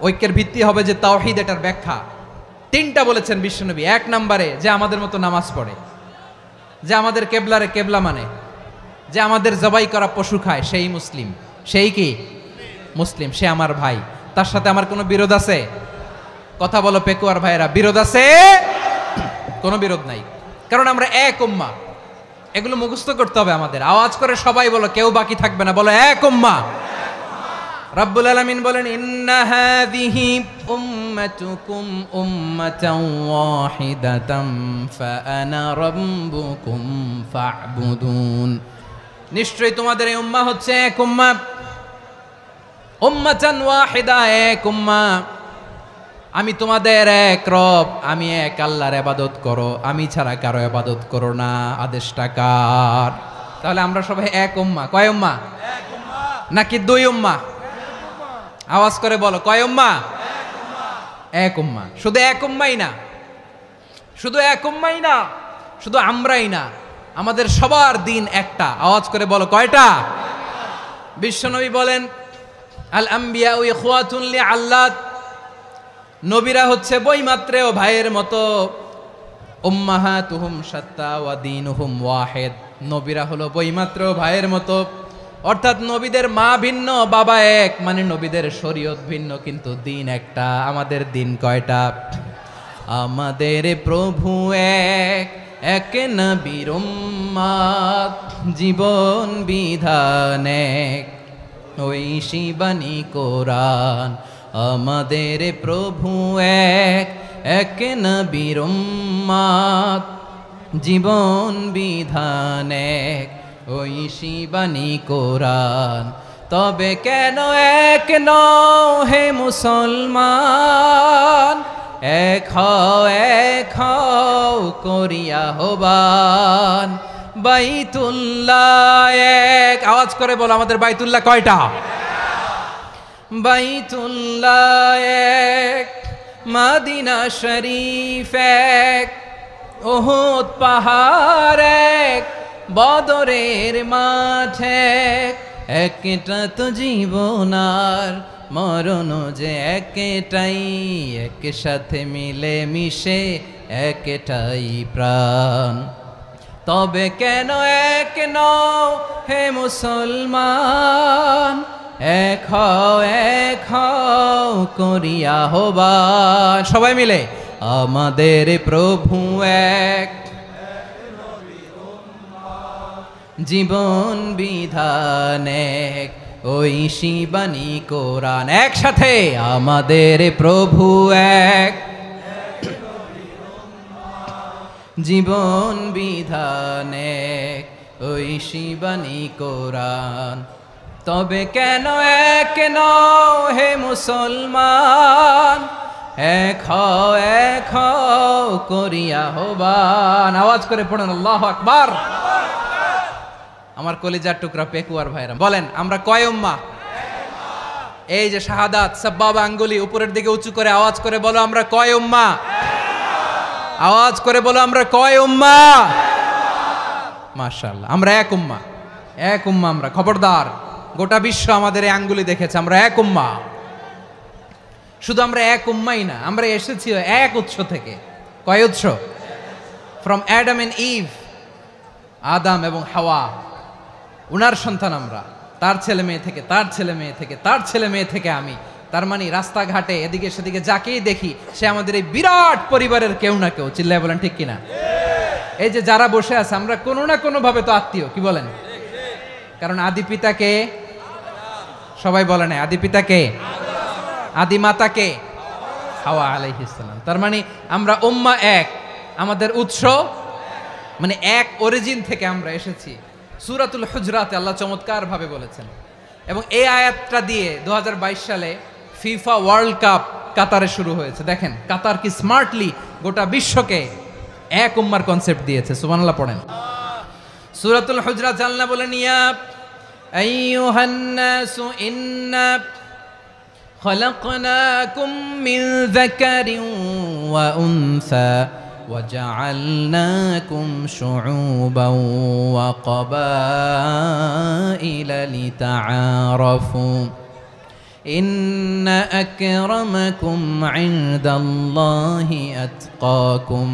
ঐক্যের ভিত্তি হবে যে তাওহীদ, এটার ব্যাখ্যা। তিনটা বলেছেন বিশ্বনবী। এক নম্বরে, যে আমাদের মতো নামাজ পড়ে, যে আমাদের কেবলারে কেবলা মানে, যে আমাদের জবাই করা পশু খায়, সেই মুসলিম। সেই কি মুসলিম, সে আমার ভাই। তার সাথে আমার কোনো বিরোধ আছে? কথা বলো পেকুয়ার ভাইয়েরা, বিরোধ আছে? কোনো বিরোধ নাই, কারণ আমরা এক উম্মাহ। এগুলো মুখস্থ করতে হবে আমাদের। আওয়াজ করে সবাই বলো, কেউ বাকি থাকবে না, বলো এক উম্মাহ। রব্বুল আলামিন বলেন, ইন্না হাযিহি উম্মাতুকুম উম্মাতান ওয়াহিদাতাম ফাআনা রাব্বুকুম ফা'বুদুন, নিশ্চয়ই তোমাদের এই উম্মাহ হচ্ছে এক উম্মাহ। উম্মাতান ওয়াহিদা, এক উম্মাহ। আমি তোমাদের এক রব, আমি এক আল্লাহর ইবাদত করো, আমি ছাড়া কারো ইবাদত করো না। আদেশটা কার? তাহলে আমরা সবাই এক উম্মাহ। কয় উম্মাহ? এক উম্মাহ। নাকি দুই উম্মাহ? আওয়াজ করে বলো, কয় উম্মাহ? এক উম্মাহ। শুধু এক উম্মাই না, শুধু এক উম্মাই না, শুধু আমরাই না, আমাদের সবার দিন একটা। আওয়াজ করে বলো কয়টা? বিশ্বনবী বলেন, আল আম্বিয়া ইখওয়াতুন লিআল্লাত, নবীরা হচ্ছে বৈমাত্রেয় ভাইয়ের মতো। উম্মাহাতুহুম শাত্তা ওয়া দীনুহুম ওয়াহিদ, নবীরা হলো বৈমাত্রেয় ভাইয়ের মতো। অর্থাৎ নবীদের মা ভিন্ন, বাবা এক, মানে নবীদের শরীয়ত ভিন্ন, কিন্তু দিন একটা। আমাদের দিন কয়টা? আমাদের প্রভু এক, এক নবীর উম্মত, জীবন বিধান এক, ঐশী বাণী কোরআন। আমাদের প্রভু এক, এক নবীর উম্মত, জীবন বিধান এক, ঐশী বাণী কোরআন। তবে কেন এক নও হে মুসলমান, এক হও করিয়া হবান। বাইতুল্লাহ এক, আওয়াজ করে বলো আমাদের বাইতুল্লাহ কয়টা? বাইতুল্লাহ এক, মদিনা শরীফ এক, উহুদ পাহাড় এক, বদরের মাঠ এক। একটা তো জীবন আর মরণ যে একটাই, একসাথে মিলে মিশে একটাই প্রাণ। তবে কেন এক নও হে মুসলমান, এক হও করিয়া হবান। সবাই মিলে, আমাদের প্রভু এক, জীবন বিধান এক, ঐশী বাণী কোরআন। একসাথে, আমাদের প্রভু এক, জীবন বিধান এক, ঐশী বাণী কোরআন। তবে কেন এক নও হে মুসলমান, এক হও করিয়া হবান। আওয়াজ করে পড়ুন আল্লাহু আকবার। আমার কলিজার টুকরা পেকুয়ার ভাইরা বলেন, আমরা কয় উম্মাহ? এই যে শাহাদাত সাব্বাবা আঙ্গুলি উপরের দিকে উঁচু করে আওয়াজ করে বলো, আমরা কয় উম্মাহ? আওয়াজ করে বলো, আমরা কয় উম্মাহ? মাশাআল্লাহ, আমরা এক উম্মাহ, এক উম্মাহ আমরা। খবরদার গোটা বিশ্ব আমাদের এই আঙ্গুলি দেখেছে, আমরা এক উম্মা। শুধু আমরা এক উম্মাই না, আমরা এসেছি এক উৎস থেকে। কয় উৎস? ফ্রম অ্যাডাম এন্ড ইভ, আদাম এবং হাওয়া, উনার সন্তান আমরা। তার ছেলে মেয়ে থেকে, তার ছেলে মেয়ে থেকে, তার ছেলে মেয়ে থেকে আমি। তার মানে রাস্তাঘাটে এদিকে সেদিকে যাকেই দেখি সে আমাদের এই বিরাট পরিবারের কেউ না কেউ। চিল্লায় বলেন ঠিক কিনা? এই যে যারা বসে আছে, আমরা কোনো না কোনো ভাবে তো আত্মীয়, কি বলেন? কারণ আদি পিতাকে সবাই বলে না, আদি পিতাকে, আদি মাতাকে হাওয়া আলাইহিস সালাম। তার মানে আমরা উম্মাহ এক, আমাদের উৎস মানে এক অরিজিন থেকে আমরা এসেছি। সূরাতুল হুজরাতে আল্লাহ চমৎকার ভাবে বলেছেন। এবং এই আয়াতটা দিয়ে 2022 সালে ফিফা ওয়ার্ল্ড কাপ কাতারে শুরু হয়েছে। দেখেন কাতার কি স্মার্টলি গোটা বিশ্বকে এক উম্মার কনসেপ্ট দিয়েছে। সুবহানাল্লাহ পড়েন। সূরাতুল হুজরাত আল্লাহ বলেন, ইয়া আইয়ুহান নাসু ইন্না খলাকনাকুম মিন যাকারিন ওয়া উনসা وجعلناكم شعوبا وقبائل لتعارفوا إن أكرمكم عند الله أتقاكم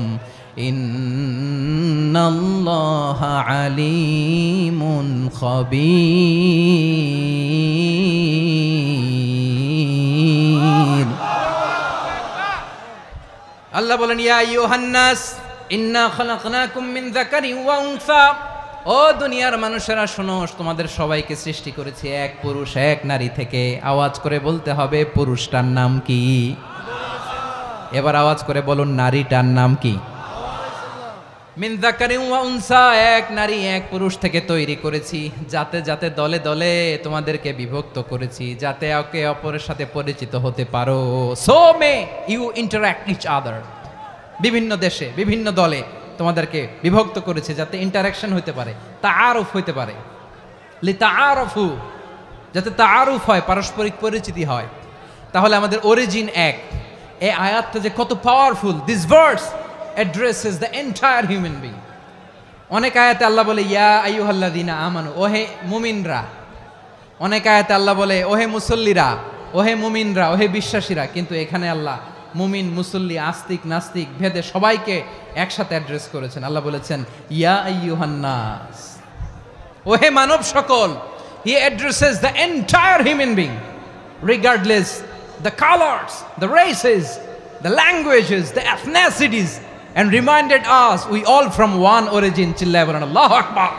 إن الله عليم خبير। আল্লাহ বলেন, ইয়া আইয়ুহান নাস ইন্না খালাকনাকুম মিন যাকারিন ওয়া উনসা, ও দুনিয়ার মানুষেরা শোনো, তোমাদের সবাইকে সৃষ্টি করেছি এক পুরুষ এক নারী থেকে। আওয়াজ করে বলতে হবে, পুরুষটার নাম কি? এবার আওয়াজ করে বলুন, নারীটার নাম কি? মিন যাকারিন ওয়া উনসা, এক নারী এক পুরুষ থেকে তৈরি করেছি। যাতে যাতে দলে দলে তোমাদেরকে বিভক্ত করেছি, যাতে একে অপরের সাথে পরিচিত হতে পারো। So may you interact each other. বিভিন্ন দেশে বিভিন্ন দলে তোমাদেরকে বিভক্ত করেছে যাতে ইন্টারাকশন হতে পারে, তাআরুফ হতে পারে। লিতাআরফু, যাতে তাআরুফ হয়, পারস্পরিক পরিচিতি হয়। তাহলে আমাদের অরিজিন এক। এই আয়াতটা যে কত powerful! This verse addresses the entire human being. অনেক আয়াতে আল্লাহ বলে ইয়া আইয়ুহাল্লাযীনা আমানু, ওহে মুমিনরা। অনেক আয়াতে আল্লাহ বলে ওহে মুসল্লিরা, ওহে মুমিনরা, ওহে বিশ্বাসীরা। কিন্তু এখানে আল্লাহ মুমিন মুসল্লি আস্তিক নাস্তিক ভেদে সবাইকে একসাথে অ্যাড্রেস করেছেন। আল্লাহ বলেছেন ইয়া আইয়ুহান নাস, ওহে মানব সকল। He addresses the entire human being regardless the colors, the races, the languages, the ethnicities, and reminded us we all from one origin. চিল্লায় বলেন আল্লাহু আকবার।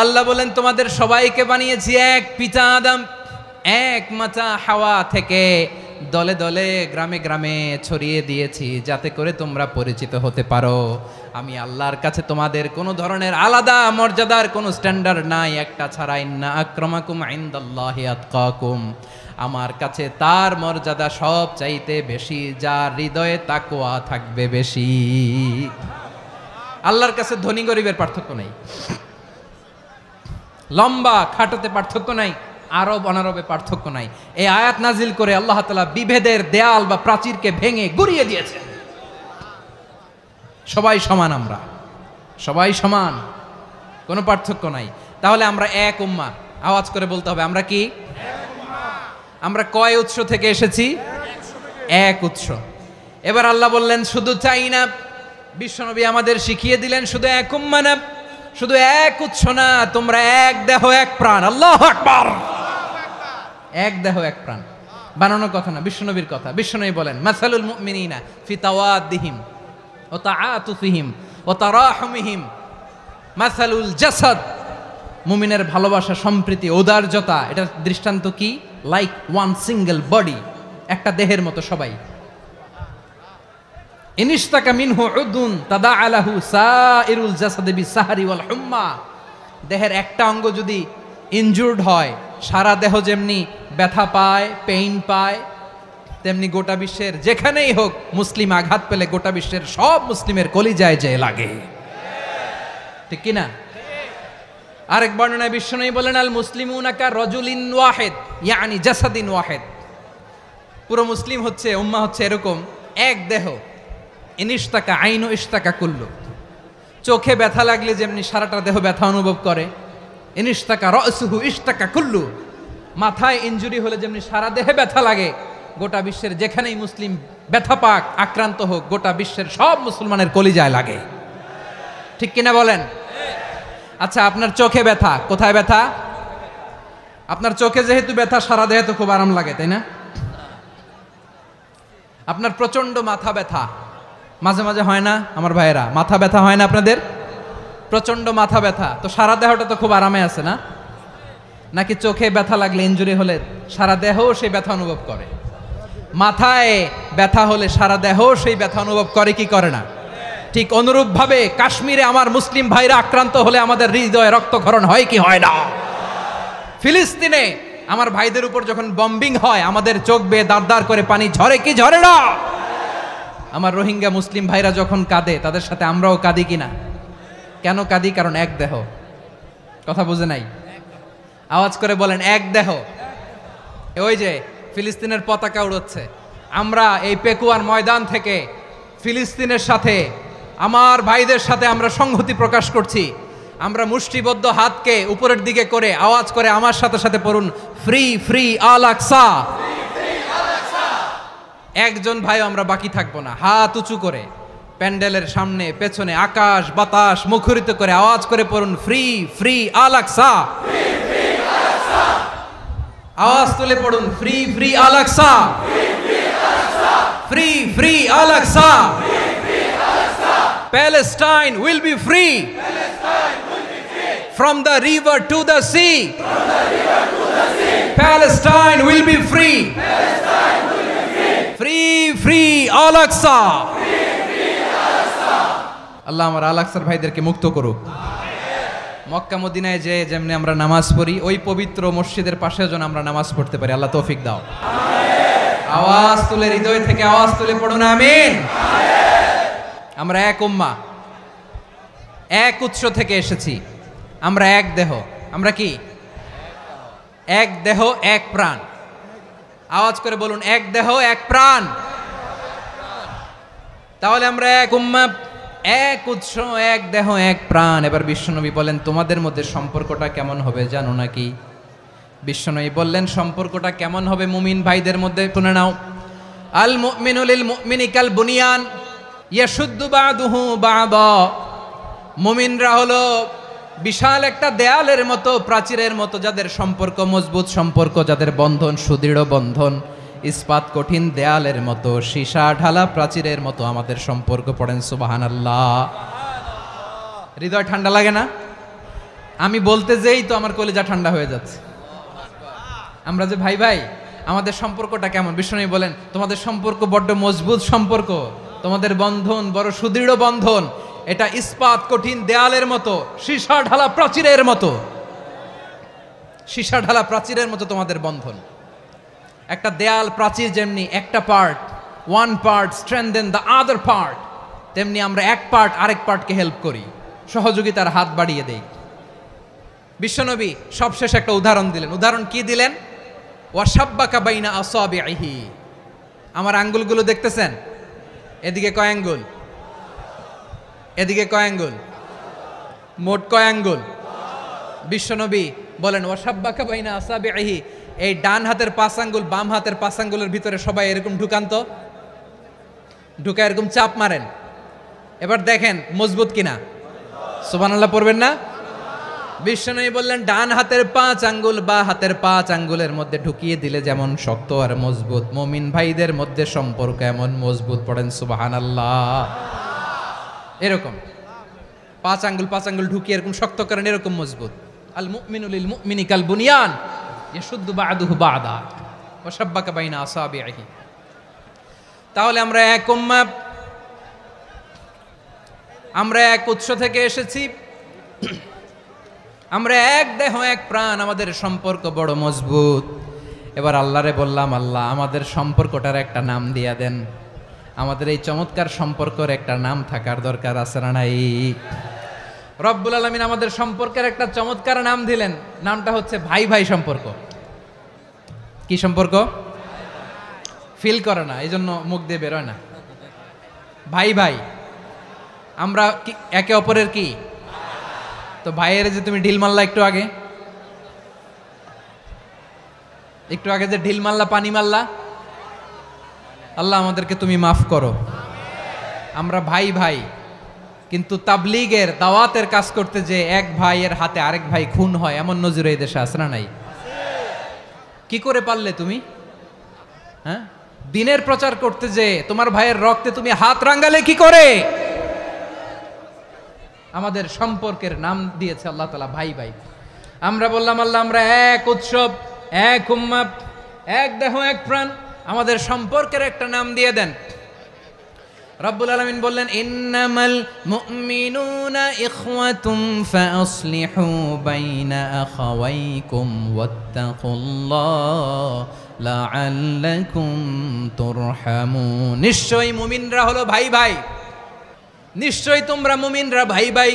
আল্লাহ বলেন তোমাদের সবাইকে বানিয়েছি এক পিতা আদম, এক মাতা হাওয়া থেকে। দলে দলে গ্রামে গ্রামে ছড়িয়ে দিয়েছি যাতে করে তোমরা পরিচিত হতে পারো। আমি আল্লাহর কাছে তোমাদের কোনো ধরনের আলাদা মর্যাদার কোনো স্ট্যান্ডার্ড নাই, একটা ছাড়া। ইন্না আক্রামাকুম ইনদাল্লাহি আতকাকুম, আমার কাছে তার মর্যাদা সব চাইতে বেশি যার হৃদয়ে তাকওয়া থাকবে বেশি। আল্লাহর কাছে ধনী গরিবের পার্থক্য নাই, লম্বা খাটোতে পার্থক্য নাই, আরব অনারবে পার্থক্য নাই। এই আয়াত নাজিল করে আল্লাহ তাআলা বিভেদের দেয়াল বা প্রাচীরকে ভেঙে গুড়িয়ে দিয়েছেন। সবাই সমান, আমরা সবাই সমান, কোনো পার্থক্য নাই। তাহলে আমরা এক উম্মাহ। আওয়াজ করে বলতে হবে, আমরা কি? আমরা কয় উৎস থেকে এসেছি? এক উৎস। এবার আল্লাহ বললেন শুধু চাই না, বিশ্বনবী আমাদের শিখিয়ে দিলেন শুধু এক উম্মাহ না, শুধু এক উৎস না, তোমরা এক দেহ এক প্রাণ। আল্লাহু আকবার। এক দেহ এক প্রাণ বানানো কথা না, বিশ্বনবীর কথা। বিশ্বনবী বলেন মাসালুল মুমিনিনা ফি তাওয়াদ্দিহিম ওয়া তাআতুফিহিম ওয়া তারাহুমিহিম মাসালুল জাসাদ, মুমিনের ভালোবাসা, সম্প্রীতি, ঔদার্যতা, এটা দৃষ্টান্ত কি? লাইক ওয়ান সিঙ্গেল বডি, একটা দেহের মতো সবাই। ইনিশতাকা মিনহু উদুন তাদাআলাহু সাইরুল জাসাদি বিসাহরি ওয়াল হুম্মা, দেহের একটা অঙ্গ যদি ইনজুর্ড হয় সারা দেহ যেমনি ব্যথা পায়, পেইন পায়, তেমনি গোটা বিশ্বের যেখানেই হোক মুসলিম আঘাত পেলে গোটা বিশ্বের সব মুসলিমের কলিজায় যে লাগে, ঠিক কিনা? আরেক বর্ণনায় বিশ্বনবী বলেন আল মুসলিমুনা কা রাজুলিন ওয়াহিদ ইয়ানি জাসাদিন ওয়াহিদ, পুরো মুসলিম হচ্ছে, উম্মাহ হচ্ছে এরকম এক দেহ। ইনিশতাকা আইনু ইশতাকা কুল্লু, চোখে ব্যথা লাগলে যেমনি সারাটা দেহ ব্যথা অনুভব করে, ইনিশতাকা রাসুহু ইশতাকা কুল্লু, মাথায় ইনজুরি হলে যেমনি সারা দেহে ব্যথা লাগে, গোটা বিশ্বের যেখানেই মুসলিম ব্যথা পাক, আক্রান্ত হোক, গোটা বিশ্বের সব মুসলমানের কলিজায় লাগে। ঠিক কিনা বলেন? আচ্ছা, আপনার চোখে ব্যথা, কোথায় ব্যথা? আপনার চোখে যেহেতু ব্যথা, সারা দেহে তো খুব আরাম লাগে, তাই না? আপনার প্রচন্ড মাথা ব্যথা মাঝে মাঝে হয় না আমার ভাইয়েরা? মাথা ব্যথা হয় না আপনাদের? প্রচন্ড মাথা ব্যথা, তো সারা দেহটা তো খুব আরামে আছে না? নাকি চোখে ব্যথা লাগলে, ইনজুরি হলে সারা দেহ সেই ব্যথা অনুভব করে? মাথায় ব্যথা হলে সারা দেহ সেই ব্যথা অনুভব করে কি করে না? ঠিক অনুরূপভাবে কাশ্মীরে আমার মুসলিম ভাইরা আক্রান্ত হলে আমাদের হৃদয়ে রক্তক্ষরণ হয় কি হয় না? ফিলিস্তিনে আমার ভাইদের উপর যখন বম্বিং হয়, আমাদের চোখ বেয়ে দাঁড় দাঁড় করে পানি ঝরে কি ঝরে না? আমার রোহিঙ্গা মুসলিম ভাইরা যখন কাঁদে, তাদের সাথে আমরাও কাঁদি কিনা? কেন কাঁদি? কারণ এক দেহ। কথা বুঝে নাই? আওয়াজ করে বলেন, এক দেহ। ওই যে ফিলিস্তিনের পতাকা উড়ছে, আমরা এই পেকুয়ার ময়দান থেকে ফিলিস্তিনের সাথে, আমার ভাইদের সাথে আমরা সংহতি প্রকাশ করছি। আমরা মুষ্টিবদ্ধ হাতকে উপরের দিকে করে আওয়াজ করে আমার সাথে সাথে পড়ুন, ফ্রি ফ্রি আল আকসা। একজন ভাই আমরা বাকি থাকবো না। হাত উঁচু করে প্যান্ডেলের সামনে পেছনে আকাশ বাতাস মুখরিত করে আওয়াজ করে পড়ুন, ফ্রি ফ্রি আল আকসা। আওয়াজ তুলে পড়ুন, free free Al Aqsa, free free Al Aqsa. Palestine will be free from the river to the sea. Palestine will be free. Free free Al Aqsa. আল্লাহ আমার আল আকসার ভাইদেরকে মুক্ত করুক। মক্কা মদিনায় যে যেমনি আমরা নামাজ পড়ি, ওই পবিত্র মসজিদের পাশেও যেন আমরা নামাজ পড়তে পারি। আল্লাহ তৌফিক দাও। আওয়াজ তুলে, হৃদয় থেকে আওয়াজ তুলে পড়ুন আমিন। আমরা এক উম্মাহ, এক উৎস থেকে এসেছি, আমরা এক দেহ। আমরা কি? এক দেহ এক প্রাণ। আওয়াজ করে বলুন, এক দেহ এক প্রাণ। তাহলে আমরা এক উম্মাহ, এক উৎস, এক দেহ এক প্রাণ। এবার বিশ্বনবী বলেন, তোমাদের মধ্যে সম্পর্কটা কেমন হবে জানো নাকি? বিশ্বনবী বললেন, সম্পর্কটা কেমন হবে মুমিন ভাইদের মধ্যে? শুনে নাও, আল মুমিনু লিল মুমিনি কাল বুনিয়ান ইয়াশুদ্দু বাদুহু বাদা। মুমিনরা হলো বিশাল একটা দেয়ালের মতো, প্রাচীরের মতো, যাদের সম্পর্ক মজবুত সম্পর্ক, যাদের বন্ধন সুদৃঢ় বন্ধন, ইস্পাত কঠিন দেয়ালের মতো, সীসা ঢালা প্রাচীরের মতো আমাদের সম্পর্ক। পড়েন সুবহানাল্লাহ। হৃদয় ঠান্ডা লাগে না? আমি বলতে যেই তো আমার কলিজা ঠান্ডা হয়ে যাচ্ছে। আমরা যে ভাই ভাই, আমাদের সম্পর্কটা কেমন? বিষ্ণু বলেন, তোমাদের সম্পর্ক বড্ড মজবুত সম্পর্ক, তোমাদের বন্ধন বড় সুদৃঢ় বন্ধন, এটা ইস্পাত কঠিন দেয়ালের মতো, সীসা ঢালা প্রাচীরের মতো। সীসা ঢালা প্রাচীরের মতো তোমাদের বন্ধন। একটা দেয়াল প্রাচীর যেমনি একটা part, one part strengthen the other part, তেমনি আমরা এক পার্ট আরেক পার্টকে হেল্প করি, সহযোগিতার হাত বাড়িয়ে দেই। বিশ্বনবী সবশেষ একটা উদাহরণ দিলেন। উদাহরণ কি দিলেন? ওয়াশাব্বাকা বাইনা আসাবিহি। আমার আঙ্গুলগুলো দেখতেছেন? এদিকে কয় আঙ্গুল? এদিকে কয় আঙ্গুল? মোট কয় আঙ্গুল? বিশ্বনবী বলেন, ওয়াশাব্বাকা বাইনা আসাবিহি। এই ডান হাতের 5 আঙ্গুল বাম হাতের 5 আঙ্গুলের ভিতরে সবাই এরকম ঢুকান্ত, ঢুকা এরকম চাপ মারেন। এবার দেখেন মজবুত কিনা। সুবহানাল্লাহ পড়বেন না? বিশ্বনবী বললেন, ডান হাতের 5 আঙ্গুল বা হাতের 5 আঙ্গুলের মধ্যে ঢুকিয়ে দিলে যেমন শক্ত আর মজবুত, মুমিন ভাইদের মধ্যে সম্পর্ক এমন মজবুত। পড়েন সুবহানাল্লাহ। এরকম 5 আঙ্গুল ঢুকিয়ে এরকম শক্ত করেন, এরকম মজবুত। আল মুমিনু লিল মুমিনি কাল বুনিয়ান ইয়াশুদ্দু বাদুহু বাদা ওয়া শাব্বাকা বাইনা আসাবিহি। তাহলে আমরা এক উম্মাহ, আমরা এক উৎস থেকে এসেছি, আমরা এক দেহ এক প্রাণ, আমাদের সম্পর্ক বড় মজবুত। এবার আল্লাহরে বললাম, আল্লাহ আমাদের সম্পর্কটার একটা নাম দিয়া দেন। আমাদের এই চমৎকার সম্পর্কের একটা নাম থাকার দরকার আছে না নাই? রব্বুল আলামিন আমাদের সম্পর্কের একটা চমৎকার নাম দিলেন। নামটা হচ্ছে ভাই ভাই সম্পর্ক। কি সম্পর্ক? ফিল করে না, এই জন্য মুখ দিয়ে বেরোয় না। ভাই ভাই, আমরা একে অপরের কি? তো ভাইয়ের যে তুমি ঢিল মারলা একটু আগে, একটু আগে যে ঢিল মারলা, পানি মারলা, আল্লাহ আমাদেরকে তুমি মাফ করো। আমরা ভাই ভাই, কিন্তু তাবলীগের দাওয়াতের কাজ করতে যে এক ভাইয়ের হাতে আরেক ভাই খুন হয়, এমন নজির এই দেশে আছে না নাই? কি করে পারলে তুমি? হ্যাঁ, দিনের প্রচার করতে যে তোমার ভাইয়ের রক্তে তুমি হাত রাঙ্গালে কি করে? আমাদের সম্পর্কের নাম দিয়েছে আল্লাহ তাআলা ভাই ভাই। আমরা বললাম আল্লাহ আমরা এক উৎসব, এক উম্মাত, এক দেহ, এক প্রাণ, আমাদের সম্পর্কের একটা নাম দিয়ে দেন। রব্বুল আলামিন বললেন ইন্নামাল মুমিনুনা ইখওয়াতুম ফাসলিহু বাইনা আখাওয়াইকুম ওয়াত্তাকুল্লাহ লাআল্লাকুম তুরহামুন। নিশ্চয়ই মুমিনরা হলো ভাই ভাই, নিশ্চয়ই তোমরা মুমিনরা ভাই ভাই,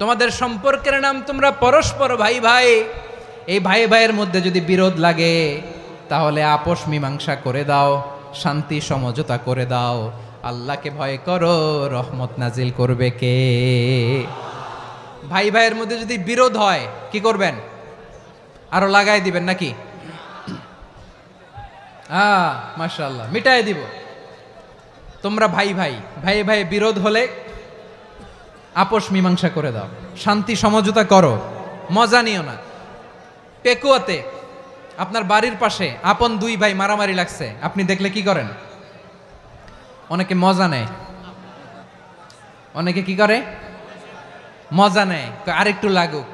তোমাদের সম্পর্কের নাম তোমরা পরস্পর ভাই ভাই। এই ভাই ভাইয়ের মধ্যে যদি বিরোধ লাগে তাহলে আপোষ মীমাংসা করে দাও, শান্তি সমঝোতা করে দাও। আল্লাহকে ভয় করো, রহমত নাজিল করবে কে? ভাই ভাইয়ের মধ্যে যদি বিরোধ হয় কি করবেন? আরো লাগাই দিবেন নাকি? মাশাআল্লাহ, মিটাই দিব। তোমরা ভাই ভাই, ভাই ভাই বিরোধ হলে আপোষ মীমাংসা করে দাও, শান্তি সমঝোতা করো, মজা নিও না। পেকুয়াতে আপনার বাড়ির পাশে আপন দুই ভাই মারামারি লাগছে, আপনি দেখলে কি করেন? অনেকে মজা নেয়। অনেকে কি করে? মজা নেয়, আরেকটু লাগুক।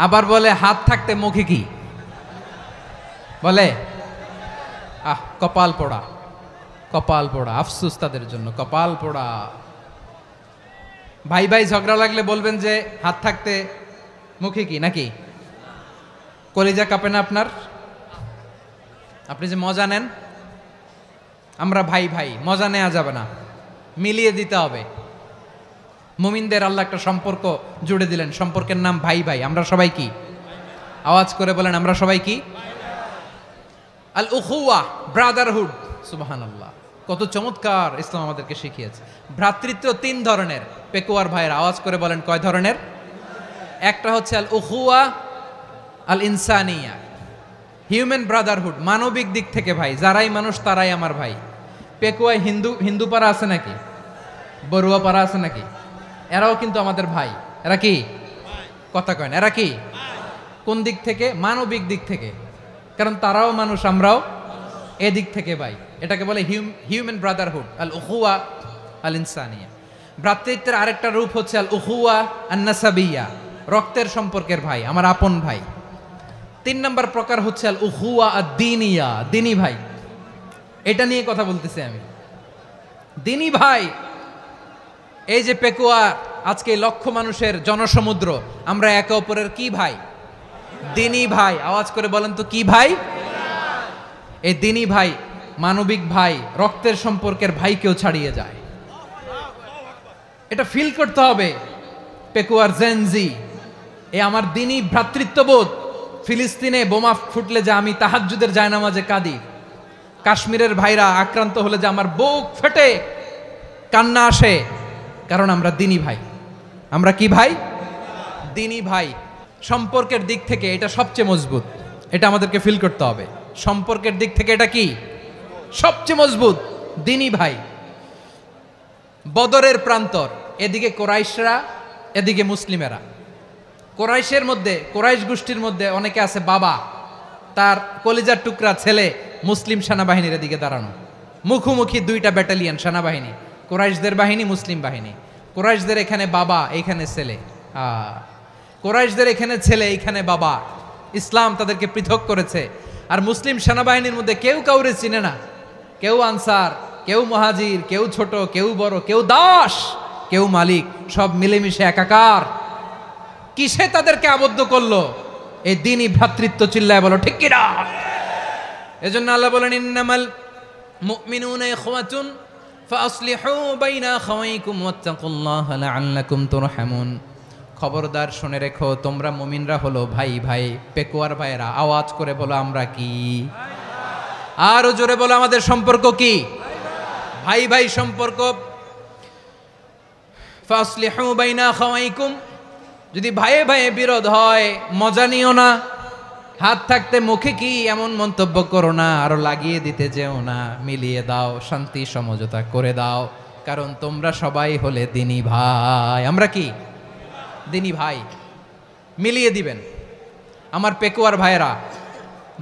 আবার বলে হাত থাকতে মুখে কি বলে? কপাল পোড়া, কপাল পোড়া। আফসোস তাদের জন্য, কপাল পোড়া। ভাই ভাই ঝগড়া লাগলে বলবেন যে হাত থাকতে মুখে কি, নাকি? কলিজা কাঁপে না আপনার? আপনি যে মজা নেন। আমরা ভাই ভাই, মজা নেওয়া যাবে না, মিলিয়ে দিতে হবে। মুমিনদের আল্লাহ একটা সম্পর্ক জুড়ে দিলেন, সম্পর্কের নাম ভাই ভাই। আমরা সবাই কি? আওয়াজ করে বলেন, আমরা সবাই কি? আল উখুয়া, ব্রাদারহুড। সুবহানাল্লাহ, কত চমৎকার ইসলাম আমাদেরকে শিখিয়েছে। ভ্রাতৃত্ব তিন ধরনের। পেকুয়ার ভাইয়ের আওয়াজ করে বলেন, কয় ধরনের? একটা হচ্ছে আল উখুয়া আল ইনসানিয়া, হিউম্যান ব্রাদারহুড, মানবিক দিক থেকে ভাই, যারাই মানুষ তারাই আমার ভাই। পেকুয়ায় হিন্দু পাড়া আছে নাকি? বড়ুয়া পাড়া আছে নাকি? এরাও কিন্তু আমাদের ভাই। এরা কি? কথা কয় না, এরা কি? কোন দিক থেকে? মানবিক দিক থেকে, কারণ তারাও মানুষ, আমরাও এদিক থেকে ভাই। এটাকে বলে হিউম্যান ব্রাদারহুড, আল উখুয়া আল ইনসানিয়া। ভ্রাতৃত্বের আরেকটা রূপ হচ্ছে আল উখুয়া আন নাসাবিয়া, রক্তের সম্পর্কের ভাই, আমার আপন ভাই। তিন নম্বর প্রকার হচ্ছে আল উখুয়া আদ-দীনিয়া, দিনী ভাই। এটা নিয়ে কথা বলতেছি আমি, দিনী ভাই। এই যে পেকুয়া, আজকে লক্ষ মানুষের জনসমুদ্র, আমরা একে অপরের কি ভাই? দিনী ভাই। আওয়াজ করে বলেন তো কি ভাই? এই দিনী ভাই, মানবিক ভাই, রক্তের সম্পর্কের ভাইকেও ছাড়িয়ে যায়। এটা ফিল করতে হবে। পেকুয়ার জেনজি, এ আমার দিনী ভ্রাতৃত্ববোধ। ফিলিস্তিনে বোমা ফুটলে যে আমি তাহাজ্জুদের জায়নামাজে কাঁদি, কাশ্মীরের ভাইরা আক্রান্ত হলে যে আমার বুক ফেটে কান্না আসে, কারণ আমরা দিনী ভাই। আমরা কি ভাই? দিনী ভাই। সম্পর্কের দিক থেকে এটা সবচেয়ে মজবুত, এটা আমাদেরকে ফিল করতে হবে। সম্পর্কের দিক থেকে এটা কি? সবচেয়ে মজবুত, দিনী ভাই। বদরের প্রান্তর, এদিকে কোরাইশরা, এদিকে মুসলিমেরা। কোরাইশের মধ্যে, কোরাইশ গোষ্ঠীর মধ্যে অনেকে আছে বাবা, তার কলিজার টুকরা ছেলে মুসলিম সেনাবাহিনীর এদিকে দাঁড়ানো, মুখোমুখি দুইটা ব্যাটালিয়ন সেনাবাহিনী, কোরাইশদের বাহিনী, মুসলিম বাহিনী। কোরাইশদের এখানে বাবা, এইখানে ছেলে। কোরাইশদের এখানে ছেলে, এইখানে বাবা। ইসলাম তাদেরকে পৃথক করেছে। আর মুসলিম সেনাবাহিনীর মধ্যে কেউ কাউরে চিনে না, কেউ আনসার, কেউ মুহাজির, কেউ ছোট, কেউ বড়, কেউ দাস, কেউ মালিক, সব মিলেমিশে একাকার। কিসে তাদেরকে আবদ্ধ করলো? এই দিনই ভ্রাতৃত্ব। চিল্লায় বলো ঠিক কিনা? এজন্য আল্লাহ বলেন ইন্নামাল মুমিনুনা ইখওয়াতুন ফাসলিহু বাইনা আখাওয়াইকুম ওয়াত্তাকুল্লাহা লাআল্লাকুম তুরহামুন। খবরদার শুনে রেখো, তোমরা মুমিনরা হলো ভাই ভাই। পেকুয়ার ভাইরা আওয়াজ করে বলো, আমরা কি? আরো জোরে বলো, আমাদের সম্পর্ক কি? ভাই ভাই সম্পর্ক। ফাসলিহু বাইনা আখাওয়াইকুম, যদি ভাইয়ে ভাইয়ে বিরোধ হয় মজা নিও না, হাত থাকতে মুখে কি এমন মন্তব্য করো না, আরো লাগিয়ে দিতে যেও না, মিলিয়ে দাও, শান্তি সমঝোতা করে দাও, কারণ তোমরা সবাই হলে দিনী ভাই। আমরা কি দিনী ভাই? মিলিয়ে দিবেন। আমার পেকুয়ার ভাইয়েরা,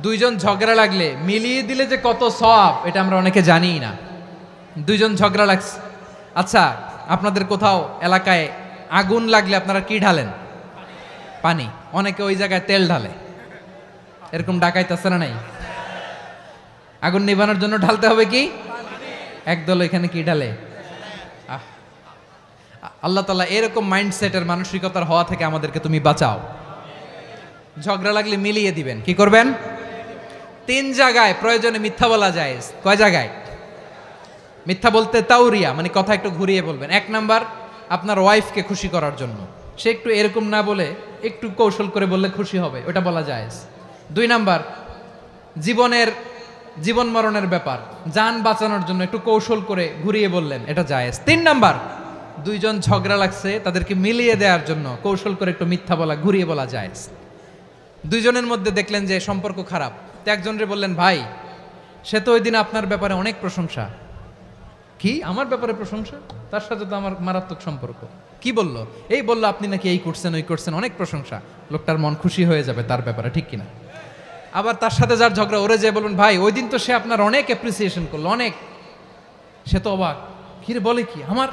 দুইজন ঝগড়া লাগলে মিলিয়ে দিলে যে কত সওয়াব, এটা আমরা অনেকে জানিই না। দুইজন ঝগড়া লাগছে, আচ্ছা আপনাদের কোথাও এলাকায় আগুন লাগলে আপনারা কি ঢালেন? পানি। অনেকে ওই জায়গায় তেল ঢালে, এরকম ডাকাইতেছে না নাই? আগুন নিভানোর জন্য ঢালতে হবে কি? একদল এখানে কি ঢালে? আল্লাহ তাআলা এরকম মাইন্ডসেটের মানসিকতার হওয়া থেকে আমাদেরকে তুমি বাঁচাও। ঝগড়া লাগলে মিলিয়ে দিবেন। কি করবেন? 3 জায়গায় প্রয়োজনে মিথ্যা বলা যায়। কয় জায়গায় মিথ্যা বলতে? তাউরিয়া, মানে কথা একটু ঘুরিয়ে বলবেন। 1 নাম্বার, আপনার ওয়াইফকে খুশি করার জন্য, সে একটু এরকম না বলে একটু কৌশল করে বললে খুশি হবে, ওটা বলা যায়। 2 নাম্বার, জীবন মরণের ব্যাপার, জান বাঁচানোর জন্য একটু কৌশল করে ঘুরিয়ে বললেন, এটা জায়েজ। 3 নাম্বার, দুইজন ঝগড়া লাগছে তাদেরকে মিলিয়ে দেওয়ার জন্য কৌশল করে একটু মিথ্যা বলা, ঘুরিয়ে বলা জায়েজ। দুইজনের মধ্যে দেখলেন যে সম্পর্ক খারাপ, তো একজনরে বললেন, ভাই সে তো ওই দিন আপনার ব্যাপারে অনেক প্রশংসা। কি আমার ব্যাপারে প্রশংসা? তার সাথে তো আমার মারাত্মক সম্পর্ক। কি বললো? এই বললো আপনি নাকি এই করছেন ওই করছেন, অনেক প্রশংসা। লোকটার মন খুশি হয়ে যাবে তার ব্যাপারে, ঠিক কিনা? আবার তার সাথে যার ঝগড়া, ওরে যে বলবেন, ভাই ওই দিন তো সে আপনার অনেক অ্যাপ্রিসিয়েশন করলো, অনেক। সে তো অবাক, কি রে বলে কি আমার?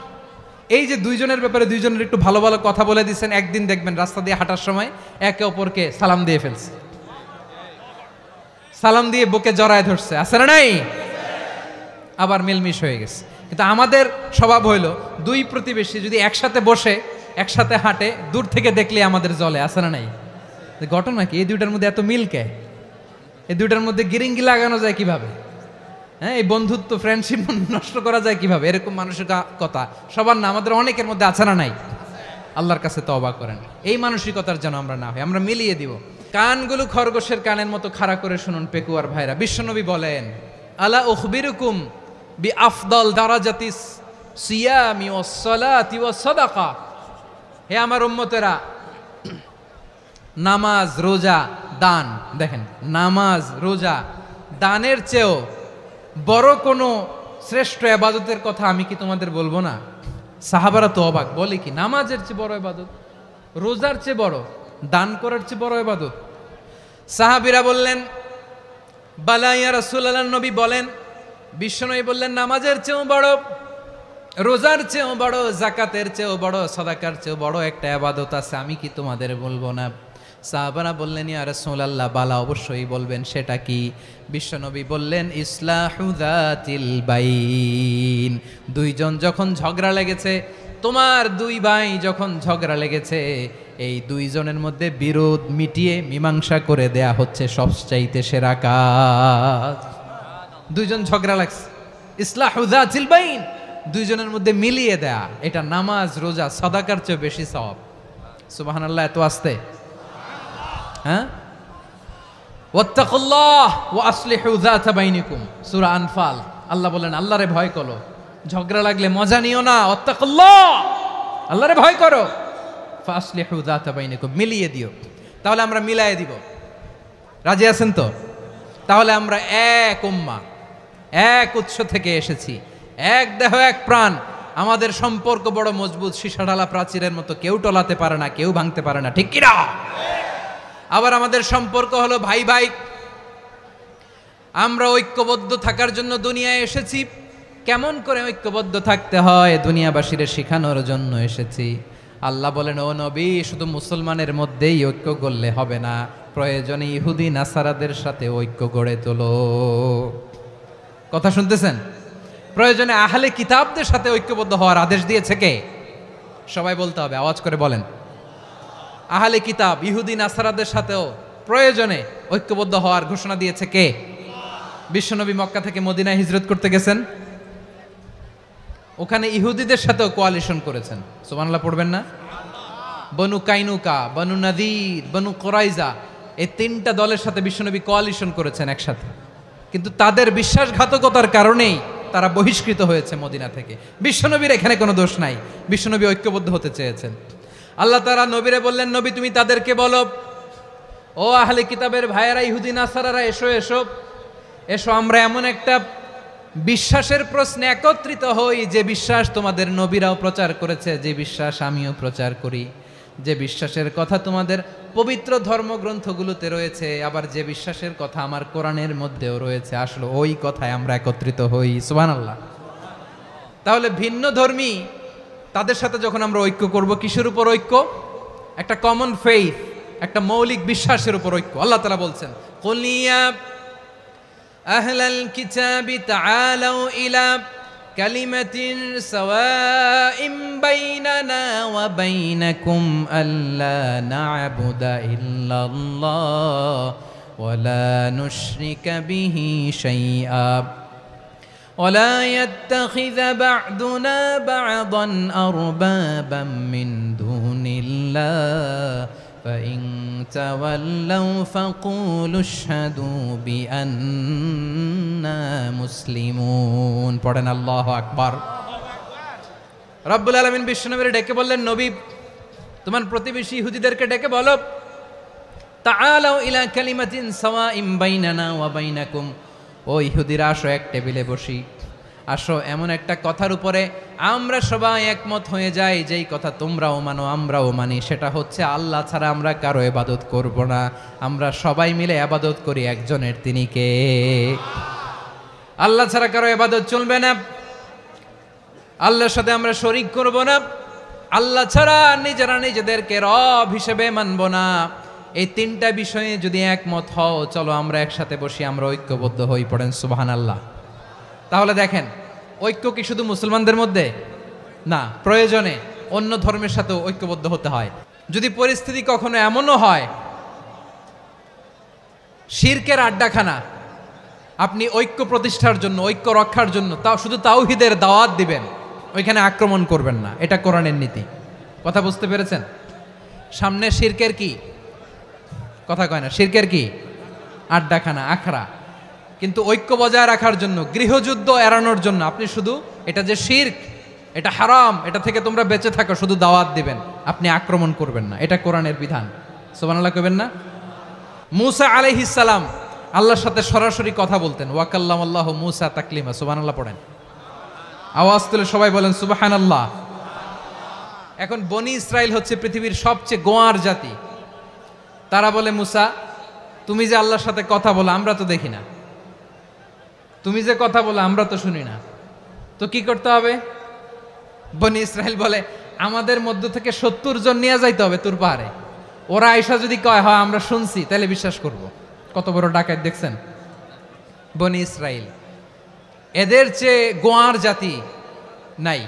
এই যে দুইজনের ব্যাপারে দুইজনের একটু ভালো ভালো কথা বলে দিচ্ছেন, একদিন দেখবেন রাস্তা দিয়ে হাঁটার সময় একে অপরকে সালাম দিয়ে ফেলছে, সালাম দিয়ে বুকে জড়ায় ধরছে, আছে না নাই? আবার মিলমিশ হয়ে গেছে। কিন্তু আমাদের স্বভাব হইল, দুই প্রতিবেশী যদি একসাথে বসে একসাথে হাঁটে, দূর থেকে দেখলে আমাদের জলে, আছে না নাই? ঘটনা কি? এই দুইটার মধ্যে এত মিল কে? এই দুইটার মধ্যে গিরিঙ্গি লাগানো যায় কিভাবে? হ্যাঁ, এই বন্ধুত্ব ফ্রেন্ডশিপ নষ্ট করা যায় কিভাবে? এরকম মানসিকতা সবার না, আমাদের অনেকের মধ্যে আছে না নাই? আল্লাহর কাছে তওবা করেন, এই মানসিকতার যেন আমরা না হই, আমরা মিলিয়ে দিব। কানগুলো খরগোশের কানের মতো খাড়া করে শুনুন পেকুয়ার ভাইরা। বিশ্বনবী বলেন, আলা উখবিরুকুম বি আফদল দারাজাতিস সিয়ামি ওয়াস সালাতি ওয়াস সাদাকা। হে আমার উম্মতেরা, নামাজ, রোজা, দান, দেখেন নামাজ, রোজা, দানের চেয়েও বড় কোনো শ্রেষ্ঠ ইবাদতের কথা আমি কি তোমাদের বলবো না? সাহাবারা তো অবাক, বলে কি নামাজের চেয়ে বড় ইবাদত, রোজার চেয়ে বড়, দান করার চেয়ে বড় ইবাদত? সাহাবীরা বললেন, বালা ইয়া রাসূলুল্লাহ। নবী বলেন, বিশ্বনবী বললেন, নামাজের চেয়েও বড়, রোজার চেয়েও বড়, যাকাতের চেয়েও বড়, সাদাকার চেয়েও বড় একটা ইবাদত আছে, আমি কি তোমাদের বলবো না? সাহাবারা বললেন, ইয়া রাসূলুল্লাহ, বালা অবশ্যই বলবেন, সেটা কি? বিশ্বনবী বললেন, ইসলাহু যাতিল বাইন। দুইজন যখন ঝগড়া লেগেছে, তোমার দুই ভাই যখন ঝগড়া লেগেছে, এই দুইজনের মধ্যে বিরোধ মিটিয়ে মীমাংসা করে দেয়া হচ্ছে সবচাইতে সেরা কাজ। দুইজন ঝগড়া লাগছে, ইসলাহু যাতিল বাইন, দুইজনের মধ্যে মিলিয়ে দেয়া, এটা নামাজ, রোজা, সাদাকার চেয়ে বেশি সওয়াব। সুবহানাল্লাহ, এত আস্তে? হ্যাঁ, ওয়াত্তাকুল্লাহ ওয়া আসলিহু যাতা বাইনিকুম, সূরা আনফাল। আল্লাহ বলেন, আল্লাহরে ভয় করো, ঝগড়া লাগলে মজা নিও না, ওয়াত্তাকুল্লাহ, আল্লাহরে ভয় করো, ফাসলিহু যাতা বাইনিকুম, মিলিয়ে দিও। তাহলে আমরা মিলায়ে দিব, রাজি আছেন তো? তাহলে আমরা এক উম্মাহ, এক উৎস থেকে এসেছি, এক দেহ এক প্রাণ, আমাদের সম্পর্ক বড় মজবুত, সীসাঢালা প্রাচীরের মতো, কেউ টলাতে পারে না, কেউ ভাঙতে পারে না, ঠিক কিনা? আবার আমাদের সম্পর্ক হলো ভাই ভাই, আমরা ঐক্যবদ্ধ থাকার জন্য দুনিয়ায় এসেছি। কেমন করে ঐক্যবদ্ধ থাকতে হয় দুনিয়াবাসীর শেখানোর জন্য এসেছি। আল্লাহ বলেন, ও নবী, শুধু মুসলমানের মধ্যেই ঐক্য গড়লে হবে না, প্রয়োজনে ইহুদি নাসারাদের সাথে ঐক্য গড়ে তোলো। কথা শুনতেছেন? প্রয়োজনে আহলে কিতাবদের সাথে ঐক্যবদ্ধ হওয়ার আদেশ দিয়েছে কে? সবাই বলতে হবে, আওয়াজ করে বলেন। আহলে কিতাব ইহুদি নাসারাদের সাথেও প্রয়োজনে ঐক্যবদ্ধ হওয়ার ঘোষণা দিয়েছে কে? বিশ্বনবী মক্কা থেকে মদিনায় হিজরত করতে গেছেন, ওখানে ইহুদিদের সাথেও কোয়ালিশন করেছেন। সুবহানাল্লাহ পড়বেন না? বনু কাইনুকা, বনু নাদির, বনু কুরাইজা, এই 3টা দলের সাথে বিশ্বনবী কোয়ালিশন করেছেন একসাথে, কিন্তু তাদের বিশ্বাসঘাতকতার কারণেই তারা বহিষ্কৃত হয়েছে মদিনা থেকে। বিশ্বনবীর এখানে কোনো দোষ নাই, বিশ্বনবী ঐক্যবদ্ধ হতে চেয়েছেন। আল্লাহ তাআলা নবীরে বললেন, নবী তুমি তাদেরকে বলো, ও ও আহলে কিতাবের ভাইয়েরা, ইহুদি নাসারারা, এসো এসো এসো, আমরা এমন একটা বিশ্বাসের প্রশ্নে একত্রিত হই যে বিশ্বাস তোমাদের নবীরাও প্রচার করেছে, যে বিশ্বাস আমিও প্রচার করি, যে বিশ্বাসের কথা তোমাদের পবিত্র ধর্মগ্রন্থগুলোতে রয়েছে, আবার যে বিশ্বাসের কথা আমার কোরআনের মধ্যেও রয়েছে, আসলে ওই কথায় আমরা একত্রিত হই। সুবহানাল্লাহ। তাহলে ভিন্ন ধর্মী তাদের সাথে যখন আমরা ঐক্য করব, কিসের উপর ঐক্য? একটা কমন ফেইথ, একটা মৌলিক বিশ্বাসের উপর ঐক্য। আল্লাহ তাআলা বলছেন, কুল ইয়া আহলাল কিতাবি তাআলাউ ইলা কালিমাতিন সাওয়াইম বাইনানা ওয়া বাইনাকুম আল্লা না'বুদা ইল্লাল্লাহ ওয়া লা নুশরিকা বিহি শাইআ ولا يتخذ بعضنا بعضا أربابا من دون الله فإن تولوا فقولوا اشهدوا بأننا مسلمون। পড়েন আল্লাহু আকবার। রব্বুল আলামিন বিশ্বনবীর ডেকে বললেন, নবী তোমার প্রতিবেশী ইহুদিদেরকে ডেকে বলো, তাআলাউ ইলা কালিমাতিন সাওয়াইম বাইনানা ওয়া বাইনাকুম, ও ইহুদিরা আসো, এক টেবিলে বসি, আসো এমন একটা কথার উপরে আমরা সবাই একমত হয়ে যাই, যেই কথা তোমরাও মানো আমরাও মানি, সেটা হচ্ছে আল্লাহ ছাড়া আমরা কারো ইবাদত করব না, আমরা সবাই মিলে ইবাদত করি একজনের, তিনি কে? আল্লাহ ছাড়া কারো ইবাদত চলবে না, আল্লাহর সাথে আমরা শরীক করব না, আল্লাহ ছাড়া নিজেরা নিজেদেরকে রব হিসেবে মানব না। এই তিনটা বিষয়ে যদি একমত হও, চলো আমরা একসাথে বসি, আমরা ঐক্যবদ্ধ হই। পড়েন সুবহানাল্লাহ। তাহলে দেখেন, ঐক্য কি শুধু মুসলমানদের মধ্যে না, প্রয়োজনে অন্য ধর্মের সাথে ঐক্যবদ্ধ হতে হয়। যদি পরিস্থিতি কখনো এমনও হয় শিরকের আড্ডাখানা, আপনি ঐক্য প্রতিষ্ঠার জন্য, ঐক্য রক্ষার জন্য তাও শুধু তাওহীদের দাওয়াত দিবেন, ওইখানে আক্রমণ করবেন না, এটা কোরআনের নীতি। কথা বুঝতে পেরেছেন? সামনে শিরকের কি কথা কয় না, শিরকের কি আড্ডাখানা, আখড়া, কিন্তু ঐক্য বজায় রাখার জন্য, গৃহযুদ্ধ এড়ানোর জন্য আপনি শুধু এটা যে শিরক, এটা হারাম, এটা থেকে তোমরা বেঁচে থাকো, শুধু দাওয়াত দিবেন, আপনি আক্রমণ করবেন না, এটা কোরআনের বিধান। সুবহানাল্লাহ কইবেন না? মূসা আলাইহিস সালাম আল্লাহর সাথে সরাসরি কথা বলতেন, ওয়া কাল্লামাল্লাহু মূসা তাকলিমা। সুবহানাল্লাহ পড়েন, আওয়াজ তুলে সবাই বলেন সুবহানাল্লাহ। এখন বনি ইসরাইল হচ্ছে পৃথিবীর সবচেয়ে গোয়ার জাতি। তারা বলে, মূসা তুমি যে আল্লাহর সাথে কথা বলো আমরা তো দেখি না, তুমি যে কথা বলো আমরা তো শুনি না, তো কি করতে হবে? বনি ইসরাইল বলে, আমাদের মধ্য থেকে 70 জন নিয়ে যাইতে হবে তুর পাহাড়ে, ওরা আয়েশা যদি কয় হয় আমরা শুনছি তাহলে বিশ্বাস করব। কত বড় ডাকাত দেখছেন বনি ইসরাইল। এদের চেয়ে গোয়ার জাতি নাই,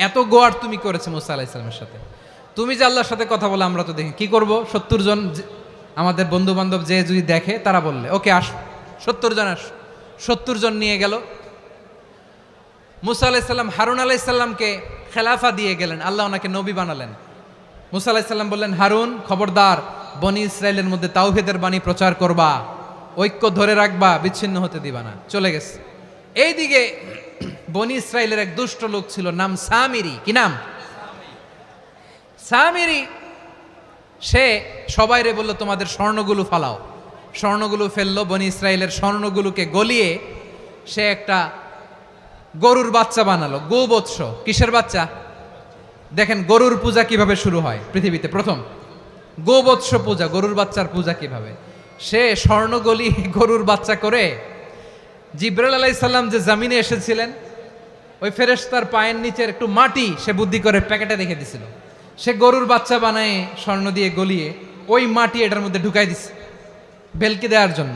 এত গোয়ার তুমি করেছে মূসা আলাইহিস সালামের সাথে। তুমি যে আল্লাহর সাথে কথা বলে আমরা তো দেখি, কি করব? 70 জন আমাদের বন্ধু বান্ধব যে যদি দেখে, তারা বললে ওকে আস, 70 জন আস। 70 জন নিয়ে গেল। মূসা আলাইহিস সালাম হারুন আলাইহিস সালামকে খেলাফা দিয়ে গেলেন, আল্লাহ ওনাকে নবী বানালেন। মূসা আলাইহিস সালাম বললেন, হারুন খবরদার, বনি ইসরাইলের মধ্যে তাওহীদের বাণী প্রচার করবা, ঐক্য ধরে রাখবা, বিচ্ছিন্ন হতে দিবা না। চলে গেছে। এইদিকে বনি ইসরাইলের এক দুষ্ট লোক ছিল, নাম সামিরি। কি নাম? সামিরি। সে সবাইরে বলল, তোমাদের স্বর্ণগুলো ফালাও। স্বর্ণগুলো ফেললো, বনি ইসরাইলের স্বর্ণগুলোকে গলিয়ে সে একটা গরুর বাচ্চা বানালো, গোবৎস। কিসের বাচ্চা? দেখেন গরুর পূজা কিভাবে শুরু হয় পৃথিবীতে, প্রথম গোবৎস পূজা, গরুর বাচ্চার পূজা কিভাবে। সে স্বর্ণ গলি গরুর বাচ্চা করে, জিবরাইল আলাইহিস সালাম যে জামিনে এসেছিলেন, ওই ফেরেশতার পায়ের নিচের একটু মাটি সে বুদ্ধি করে প্যাকেটে রেখে দিছিল। সে গরুর বাচ্চা বানায় স্বর্ণ দিয়ে গলিয়ে ওই মাটি এটার মধ্যে ঢুকাই দিছে ভেলকি দেওয়ার জন্য।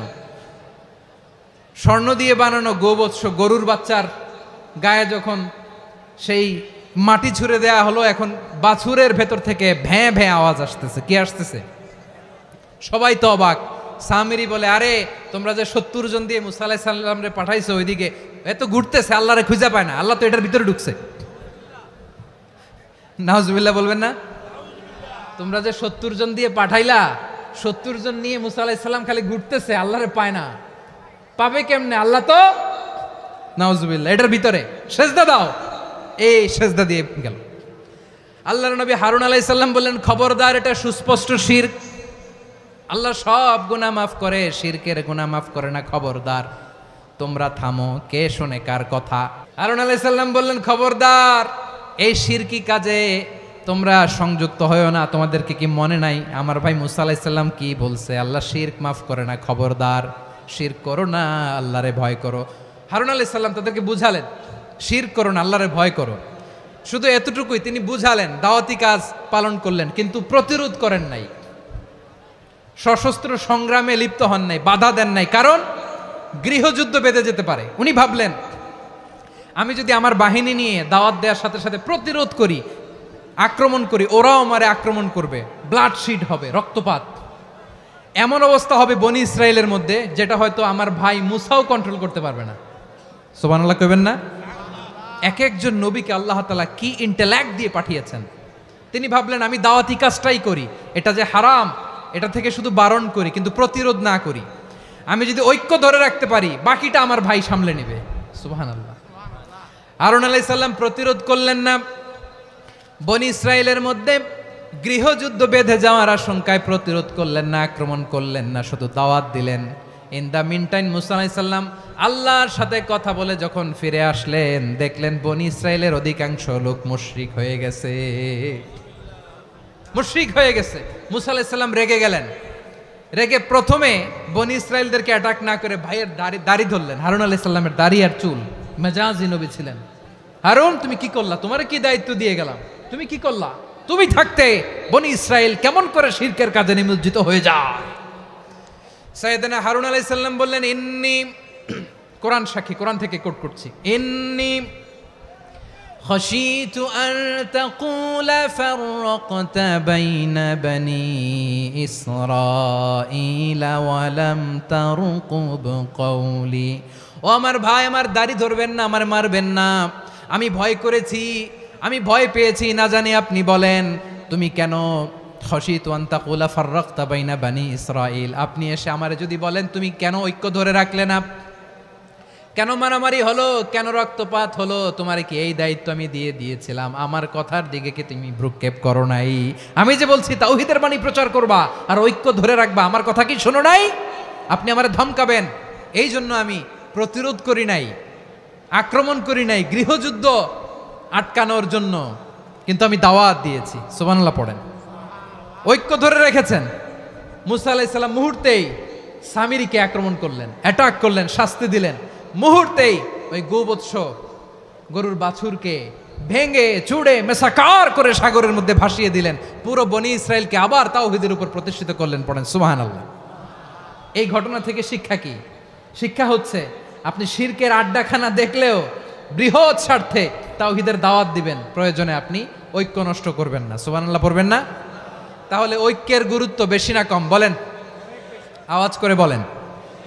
স্বর্ণ দিয়ে বানানো গোবৎস গরুর বাচ্চার গায়ে যখন সেই মাটি ছুঁড়ে দেয়া হলো, এখন বাছুরের ভেতর থেকে ভ্যাঁ ভ্যাঁ আওয়াজ আসতেছে। কি আসতেছে? সবাই তো অবাক। সামিরি বলে, আরে তোমরা যে 70 জন দিয়ে মূসা আলাইহিস সালামরে পাঠাইছো, ওইদিকে এত ঘুরতেছে, আল্লাহরে খুঁজে পায় না, আল্লাহ তো এটার ভিতরে ঢুকছে। নাউজুবিল্লাহ বলবেন না? তোমরা যে 70 জন দিয়ে পাঠাইলা, 70 জন নিয়ে মূসা আলাইহিস সালাম খালি ঘুরতেছে, আল্লাহরে পায় না। পাবে কেমনে? আল্লাহ তো, নাউজুবিল্লাহ, এটার ভিতরে সেজদা দাও। এই সেজদা দিয়ে গেল। আল্লাহর নবী হারুন আলাইহিস সালাম বললেন, খবরদার, এটা সুস্পষ্ট শিরক। আল্লাহ সব গুনাহ মাফ করে, শিরকের গুনাহ মাফ করে না। খবরদার, তোমরা থামো। কে শোনে কার কথা? হারুন আলাইহিস সালাম বললেন, খবরদার, এই শিরকি কাজে তোমরা সংযুক্ত হয়ো না। তোমাদেরকে কি মনে নাই আমার ভাই মুসা আলাইহিস সালাম কি বলছে? আল্লাহ শিরক মাফ করে না। খবরদার, শিরক করো না, আল্লাহরে ভয় করো। হারুন আলাইহিস সালাম তাদেরকে বুঝালেন, শিরক করো না, আল্লাহরে ভয় করো। শুধু এতটুকুই তিনি বুঝালেন, দাওয়াতি কাজ পালন করলেন, কিন্তু প্রতিরোধ করেন নাই, সশস্ত্র সংগ্রামে লিপ্ত হন নাই, বাধা দেন নাই। কারণ গৃহযুদ্ধ বেঁধে যেতে পারে। উনি ভাবলেন, আমি যদি আমার বাহিনী নিয়ে দাওয়াত দেওয়ার সাথে সাথে প্রতিরোধ করি, আক্রমণ করি, ওরাও আমারে আক্রমণ করবে, ব্লাডশিড হবে, রক্তপাত। এমন অবস্থা হবে বনি ইসরায়েলের মধ্যে, যেটা হয়তো আমার ভাই মুসাও কন্ট্রোল করতে পারবে না। সুবহানাল্লাহ কইবেন না? এক একজন নবীকে আল্লাহ তাআলা কি ইন্টেলেক্ট দিয়ে পাঠিয়েছেন। তিনি ভাবলেন, আমি দাওয়াতি কাজটাই করি, এটা যে হারাম এটা থেকে শুধু বারণ করি, কিন্তু প্রতিরোধ না করি। আমি যদি ঐক্য ধরে রাখতে পারি, বাকিটা আমার ভাই সামলে নেবে। সুবহানাল্লাহ। হারুন আলাইহিস সালাম প্রতিরোধ করলেন না। বনি ইসরায়েলের মধ্যে গৃহযুদ্ধ বেঁধে যাওয়ার আশঙ্কায় প্রতিরোধ করলেন না, আক্রমণ করলেন না, শুধু দাওয়াত দিলেন। ইন দ্য মিন টাইম মুসা আলাইহিস সালাম আল্লাহর সাথে কথা বলে যখন ফিরে আসলেন, দেখলেন বনি ইসরায়েলের অধিকাংশ লোক মুশরিক হয়ে গেছে। মুশরিক হয়ে গেছে। মুসা আলাইহিস সালাম রেগে গেলেন। রেগে প্রথমে বনি ইসরায়েলদেরকে অ্যাটাক না করে ভাইয়ের দাড়ি ধরলেন। হারুন আলাইহিস সালামের দাড়ি আর চুল। মেজাজি নবী ছিলেন। হারুন, তুমি কি করলা? তোমার কি দায়িত্ব দিয়ে গেলাম, তুমি কি করলা? তুমি থাকতে বনি ইসরায়েল কেমন করে শিরকের কাজে নিমজ্জিত হয়ে যায়? সাইয়েদনা হারুন আলাইহিস সালাম বললেন, ইন্নী, কোরআন সাক্ষী, কোরআন থেকে কোট করছি, ইন্নী খাশিতু আন তাকুলা ফাররাকতা বাইনা বনি ইসরাঈলা ওয়া লাম তারকুব কওলি। ও আমার ভাই, আমার দাড়ি ধরবেন না, আমার মারবেন না। আমি ভয় করেছি, আমি ভয় পেয়েছি, না জানি আপনি বলেন তুমি কেন খাশিতু আন তাকুলা ফাররাকতা বাইনা বনি ইসরাঈল, আপনি এসে আমারে যদি বলেন তুমি কেন ঐক্য ধরে রাখলে না, কেন মারামারি হলো, কেন রক্তপাত হলো, তোমারে কি এই দায়িত্ব আমি দিয়ে দিয়েছিলাম? আমার কথার দিকে কি তুমি ভ্রুক্ষেপ করো নাই? আমি যে বলছি তাওহীদের বাণী প্রচার করবা আর ঐক্য ধরে রাখবা, আমার কথা কি শোনো নাই? আপনি আমারে ধমকাবেন, এই জন্য আমি প্রতিরোধ করি নাই, আক্রমণ করি নাই, গৃহযুদ্ধ আটকানোর জন্য, কিন্তু আমি দাওয়াত দিয়েছি। সুবহানাল্লাহ পড়েন। ঐক্য ধরে রেখেছেন। মুসা আলাইহিস সালাম মুহূর্তেই সামিরীকে আক্রমণ করলেন, অ্যাটাক করলেন, শাস্তি দিলেন। মুহূর্তেই ওই গোবৎস গরুর বাছুরকে ভেঙে চুড়ে মেসাকার করে সাগরের মধ্যে ভাসিয়ে দিলেন। পুরো বনি ইসরায়েলকে আবার তাওহীদের উপর প্রতিষ্ঠিত করলেন। পড়েন সুবহানাল্লাহ। এই ঘটনা থেকে শিক্ষা কি? শিক্ষা হচ্ছে, আপনি শিরকের আড্ডাখানা দেখলেও বৃহৎ স্বার্থে তাওহীদের দাওয়াত দিবেন, প্রয়োজনে আপনি ঐক্য নষ্ট করবেন না। সুবহানাল্লাহ পড়বেন না? তাহলে ঐক্যের গুরুত্ব বেশি না কম? বলেন, আওয়াজ করে বলেন।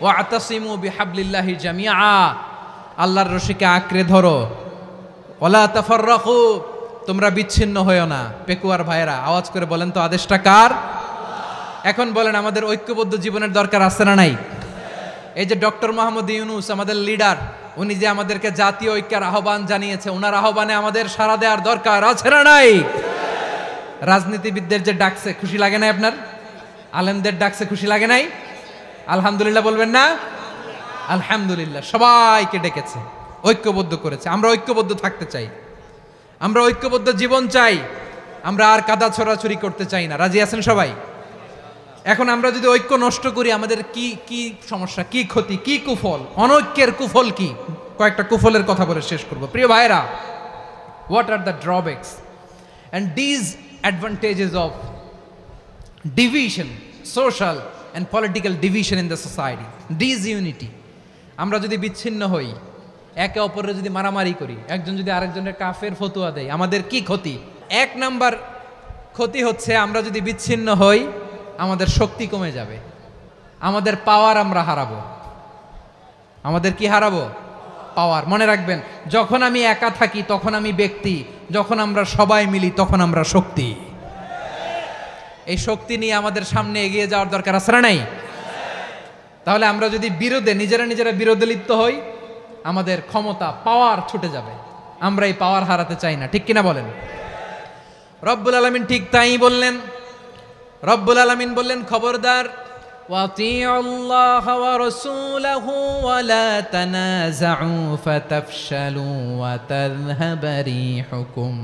ওয়াতাসিমু বিহাবলিল্লাহি জামিআ, আল্লাহর রশিকে আঁকড়ে ধরো। ওয়ালা তাফাররাকু, তোমরা বিচ্ছিন্ন হয়ো না। পেকুয়ার ভাইরা আওয়াজ করে বলেন তো, আদেশটা কার? এখন বলেন, আমাদের ঐক্যবদ্ধ জীবনের দরকার আছে না নাই? এই যে ডক্টর মোহাম্মদ ইউনূস আমাদের লিডার, উনি যে আমাদেরকে জাতীয় ঐক্যের আহ্বান জানিয়েছে, ওনার আহ্বানে আমাদের সাড়া দেওয়ার দরকার আছে না নাই? রাজনীতিবিদদের যে ডাকছে, খুশি লাগে নাই আপনার? আলেমদের ডাকছে, খুশি লাগে নাই? আলহামদুলিল্লাহ বলবেন না? আলহামদুলিল্লাহ। সবাইকে ডেকেছে, ঐক্যবদ্ধ করেছে। আমরা ঐক্যবদ্ধ থাকতে চাই, আমরা ঐক্যবদ্ধ জীবন চাই, আমরা আর কাদা ছড়াছড়ি করতে চাই না। রাজি আছেন সবাই? এখন আমরা যদি ঐক্য নষ্ট করি, আমাদের কি কি সমস্যা, কি ক্ষতি, কি কুফল? অনৈক্যের কুফল কি? কয়েকটা কুফলের কথা বলে শেষ করব। প্রিয় ভাইরা, what are the drawbacks and disadvantages of division, social and political division in the society, disunity? আমরা যদি বিচ্ছিন্ন হই, একে অপরের যদি মারামারি করি, একজন যদি আরেকজনের কাফের ফতোয়া দেয়, আমাদের কি ক্ষতি? এক নাম্বার ক্ষতি হচ্ছে, আমরা যদি বিচ্ছিন্ন হই, আমাদের শক্তি কমে যাবে, আমাদের পাওয়ার আমরা হারাবো। আমাদের কি হারাবো? পাওয়ার। মনে রাখবেন, যখন আমি একা থাকি তখন আমি ব্যক্তি, যখন আমরা সবাই মিলি তখন আমরা শক্তি। এই শক্তি নিয়ে আমাদের সামনে এগিয়ে যাওয়ার দরকার আছে না নাই? তাহলে আমরা যদি নিজেরা বিরোধে লিপ্ত হই, আমাদের ক্ষমতা, পাওয়ার ছুটে যাবে। আমরা এই পাওয়ার হারাতে চাই না, ঠিক কিনা বলেন? রব্বুল আলামিন ঠিক তাই বললেন। রব্বুল আলামিন বললেন, খবরদার, وأطيعوا الله ورسوله ولا تنازعوا فتفشلوا وتذهب ريحكم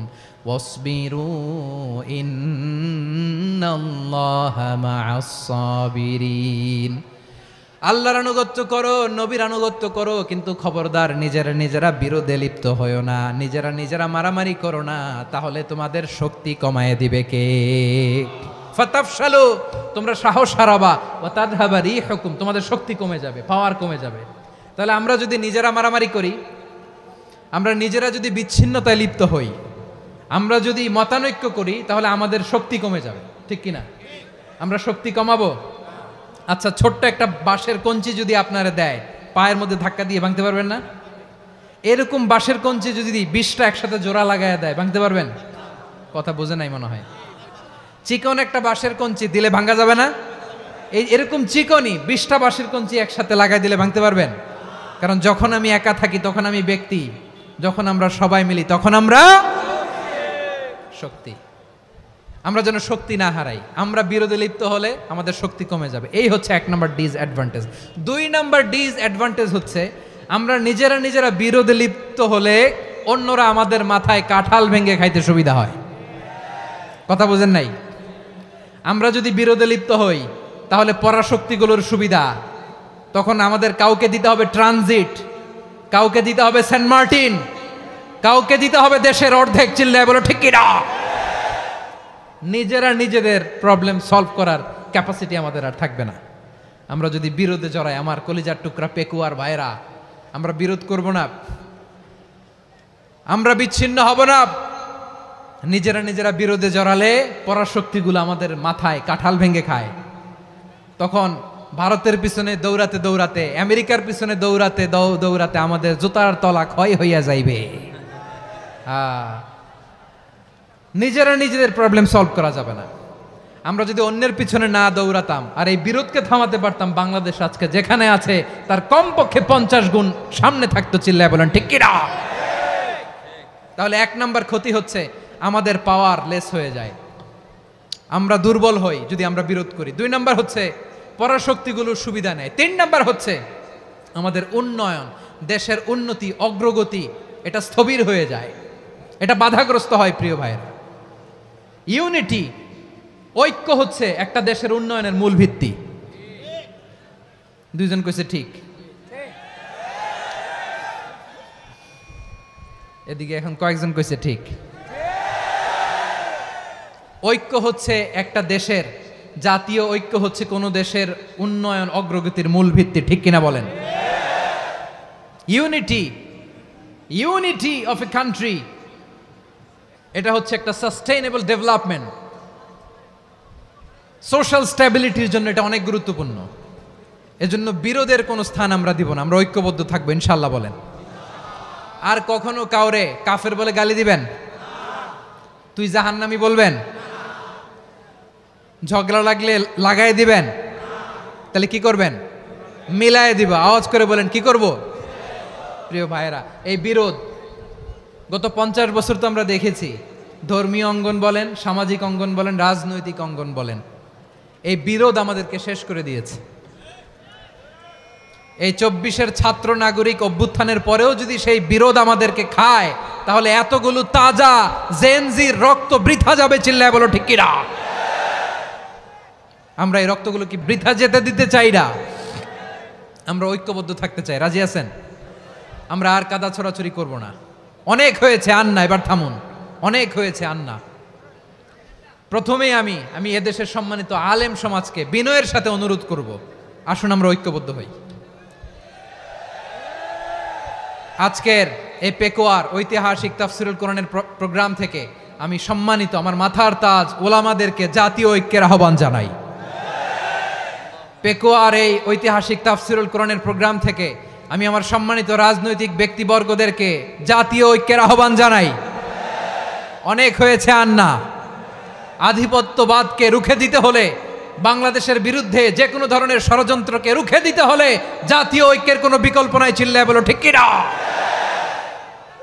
واصبروا إن الله مع الصابرين। আল্লাহর আনুগত্য করো, নবীর আনুগত্য করো, কিন্তু খবরদার নিজেরা বিরোধে লিপ্ত হয়ো না, নিজেরা মারামারি করো না, তাহলে তোমাদের শক্তি কমায় দিবে কে? ফাতাফশালু, তোমরা সাহস হারাবা, ওয়া তাযহাবা রিহুকুম, তোমাদের শক্তি কমে যাবে, পাওয়ার কমে যাবে। তাহলে আমরা যদি নিজেরা মারামারি করি, আমরা নিজেরা যদি বিচ্ছিন্নতায় লিপ্ত হই, আমরা যদি মতানৈক্য করি, তাহলে আমাদের শক্তি কমে যাবে, ঠিক কিনা? আমরা শক্তি কমাবো? আচ্ছা, ছোট্ট একটা বাঁশের কঞ্চি যদি আপনারা দেয়, পায়ের মধ্যে ধাক্কা দিয়ে ভাঙতে পারবেন না? এরকম বাঁশের কঞ্চি যদি 20টা একসাথে জোড়া লাগায় দেয়, ভাঙতে পারবেন? কথা বোঝে নাই মনে হয়। চিকন একটা বাঁশের কঞ্চি দিলে ভাঙা যাবে না? এরকম চিকনই 20টা বাঁশের কঞ্চি একসাথে লাগাই দিলে ভাঙতে পারবেন? কারণ যখন আমি একা থাকি তখন আমি ব্যক্তি, যখন আমরা সবাই মিলি তখন আমরা শক্তি। আমরা যেন শক্তি না হারাই। আমরা বিরোধে লিপ্ত হলে আমাদের শক্তি কমে যাবে। এই হচ্ছে 1 নম্বর ডিসঅ্যাডভান্টেজ। 2 নম্বর ডিসঅ্যাডভান্টেজ হচ্ছে আমরা নিজেরা বিরোধে লিপ্ত হলে অন্যরা আমাদের মাথায় কাঁঠাল ভেঙে খাইতে সুবিধা হয়। কথা বোঝেন নাই? আমরা যদি বিরোধে লিপ্ত হই তাহলে পরাশক্তিগুলোর সুবিধা, তখন আমাদের কাউকে দিতে হবে ট্রানজিট, কাউকে দিতে হবে সেন্ট মার্টিন, কাউকে দিতে হবে দেশের অর্ধেক। চিল্লায় বলো ঠিক কিনা? নিজেদের প্রবলেম সলভ করার ক্যাপাসিটি আমাদের আর থাকবে না। আমরা যদি বিরোধে জড়াই, আমার কলিজার টুকরা পেকুয়ার ভাইরা, আমরা বিরোধ করব না, আমরা বিচ্ছিন্ন হব না। নিজেরা বিরোধে জড়ালে পরাশক্তিগুলো আমাদের মাথায় কাঁঠাল ভেঙে খায়। তখন ভারতের পিছনে দৌড়াতে, আমেরিকার পিছনে দৌড়াতে আমাদের জুতার তলা ক্ষয় হইয়া যাইবে। নিজেদের প্রবলেম সলভ করা যাবে না। আমরা যদি অন্যের পিছনে না দৌড়াতাম আর এই বিরোধকে থামাতে পারতাম, বাংলাদেশ আজকে যেখানে আছে তার কমপক্ষে 50 গুণ সামনে থাকতো। চিল্লায় বলেন ঠিক কিনা? তাহলে 1 নম্বর ক্ষতি হচ্ছে আমাদের পাওয়ার লেস হয়ে যায়, আমরা দুর্বল হই যদি আমরা বিরোধ করি। 2 নম্বর হচ্ছে পরাশক্তিগুলোর সুবিধা নেয়। 3 নম্বর হচ্ছে আমাদের উন্নয়ন, দেশের উন্নতি, অগ্রগতি, এটা স্থবির হয়ে যায়, এটা বাধাগ্রস্ত হয়। প্রিয় ভাইয়েরা, ইউনিটি, ঐক্য হচ্ছে একটা দেশের উন্নয়নের মূল ভিত্তি। 2 জন কইছে ঠিক। এদিকে এখন কয়েকজন কইছে ঠিক। ঐক্য হচ্ছে একটা দেশের, জাতীয় ঐক্য হচ্ছে কোন দেশের উন্নয়ন অগ্রগতির মূল ভিত্তি, ঠিক কিনা বলেন? ইউনিটি অফ এ কান্ট্রি, এটা হচ্ছে একটা সাস্টেইনেবল ডেভেলপমেন্ট, সোশ্যাল স্ট্যাবিলিটির জন্য এটা অনেক গুরুত্বপূর্ণ। এজন্য বিরোধের কোনো স্থান আমরা দিব না, আমরা ঐক্যবদ্ধ থাকবো ইনশাআল্লাহ বলেন। আর কখনো কাউরে কাফের বলে গালি দিবেন? তুই জাহান্নামী বলবেন? ঝগড়া লাগলে লাগাই দিবেন? তাহলে কি করবেন? মিলায় দিব। আওয়াজ করে বলেন কি করব? প্রিয় ভাইয়েরা, এই বিরোধ গত 50 বছর তো আমরা দেখেছি, ধর্মীয় অঙ্গন বলেন, সামাজিক অঙ্গন বলেন, রাজনৈতিক অঙ্গন বলেন, এই বিরোধ আমাদেরকে শেষ করে দিয়েছে। এই 24-এর ছাত্র নাগরিক অভ্যুত্থানের পরেও যদি সেই বিরোধ আমাদেরকে খায়, তাহলে এতগুলো তাজা জেনজির রক্ত বৃথা যাবে। চিল্লায় বলো ঠিক কিনা? আমরা এই রক্তগুলো কি বৃথা যেতে দিতে চাই না? আমরা ঐক্যবদ্ধ থাকতে চাই। রাজি আছেন? আমরা আর কাদা ছড়াছড়ি করব না। অনেক হয়েছে, আন্না, এবার থামুন। অনেক হয়েছে, আন্না। প্রথমেই আমি এদেশের সম্মানিত আলেম সমাজকে বিনয়ের সাথে অনুরোধ করব, আসুন আমরা ঐক্যবদ্ধ হই। আজকের এই পেকুয়ার ঐতিহাসিক তাফসিরুল কোরআনের প্রোগ্রাম থেকে আমি সম্মানিত আমার মাথার তাজ ওলামাদেরকে জাতীয় ঐক্যের আহ্বান জানাই। পেকুয়ার এই ঐতিহাসিক তাফসিরুল কোরআনের প্রোগ্রাম থেকে আমি আমার সম্মানিত রাজনৈতিক ব্যক্তিবর্গদেরকে জাতীয় ঐক্যের আহ্বান জানাই। অনেক হয়েছে, আন্না। আধিপত্যবাদকে রুখে দিতে হলে, বাংলাদেশের বিরুদ্ধে যে কোনো ধরনের ষড়যন্ত্রকে রুখে দিতে হলে জাতীয় ঐক্যের কোনো বিকল্প নাই। চিল্লায় বলো ঠিক কিনা?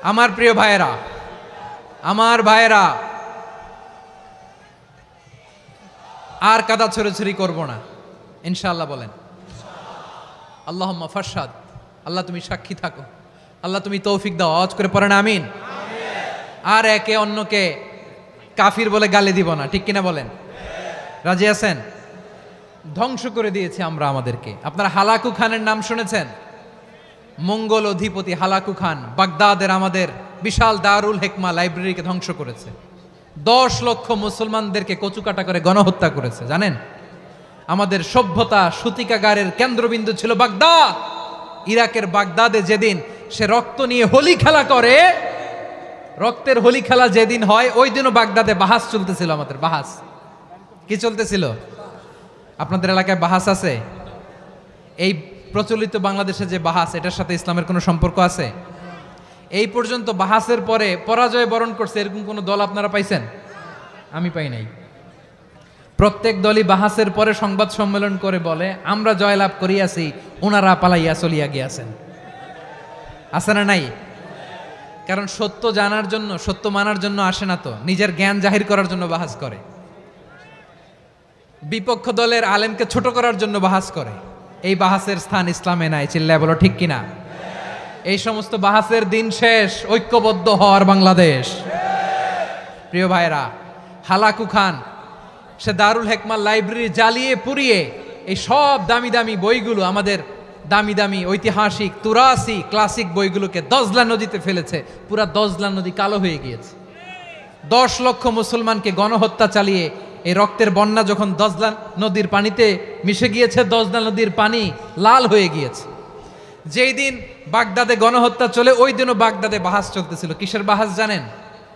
আমার প্রিয় ভাইয়েরা, আর কাদা ছড়াছড়ি করব না ইনশাআল্লাহ বলেন। আল্লাহুম্মা ফারশাদ, আল্লাহ তুমি সাক্ষী থাকো, আল্লাহ তুমি তৌফিক দাও। আওয়াজ করে পড়েন আমিন। আর একে অন্যকে কাফির বলে গালি দিব না, ঠিক কিনা বলেন? রাজি আছেন? ধ্বংস করে দিয়েছি আমরা আমাদেরকে। আপনারা হালাকু খানের নাম শুনেছেন? মঙ্গল অধিপতি হালাকু খান বাগদাদের আমাদের বিশাল দারুল হিকমা লাইব্রেরিকে ধ্বংস করেছে। 10 লক্ষ মুসলমানদেরকে কচুকাটা করে গণহত্যা করেছে, জানেন? আমাদের সভ্যতা সূতিকাগারের কেন্দ্রবিন্দু ছিল বাগদাদ। ইরাকের বাগদাদে যেদিন সে রক্ত নিয়ে হোলি খেলা করে, রক্তের হোলি খেলা যেদিন হয়, ওই দিনও বাগদাদে বাহাস চলতেছিল। আমাদের বাহাস কি চলতেছিল? আপনাদের এলাকায় বাহাস আছে? এই প্রচলিত বাংলাদেশে যে বাহাস, এটার সাথে ইসলামের কোনো সম্পর্ক আছে? এই পর্যন্ত বাহাসের পরে পরাজয় বরণ করছে এরকম কোন দল আপনারা পাইছেন? আমি পাই নাই। প্রত্যেক দলই বাহাসের পরে সংবাদ সম্মেলন করে বলে আমরা জয়লাভ করিয়াছি, ওনারা পালাইয়া চলিয়া গিয়াছেন। আছে না নাই? কারণ সত্য জানার জন্য, সত্য মানার জন্য আসে না তো, নিজের জ্ঞান জাহির করার জন্য বাহাস করে। বিপক্ষ দলের আলেমকে ছোট করার জন্য বাহাস করে। এই বাহাসের স্থান ইসলামে নাই। চিল্লায় বলো ঠিক কিনা? এই সমস্ত বাহাসের দিন শেষ, ঐক্যবদ্ধ হওয়ার বাংলাদেশ। প্রিয় ভাইরা, হালাকু খান সে দারুল হিকমা লাইব্রেরি জ্বালিয়ে পুড়িয়ে এই সব দামি দামি বইগুলো, আমাদের দামি দামি ঐতিহাসিক তুরাসি ক্লাসিক বইগুলোকে দজলা নদীতে ফেলেছে। পুরা দজলা নদী কালো হয়ে গিয়েছে। 10 লক্ষ মুসলমানকে গণহত্যা চালিয়ে এই রক্তের বন্যা যখন দজলা নদীর পানিতে মিশে গিয়েছে, দজলা নদীর পানি লাল হয়ে গিয়েছে। যেই দিন বাগদাদে গণহত্যা চলে, ওই দিনও বাগদাদে বাহাস চলতেছিল। কিসের বাহাস জানেন?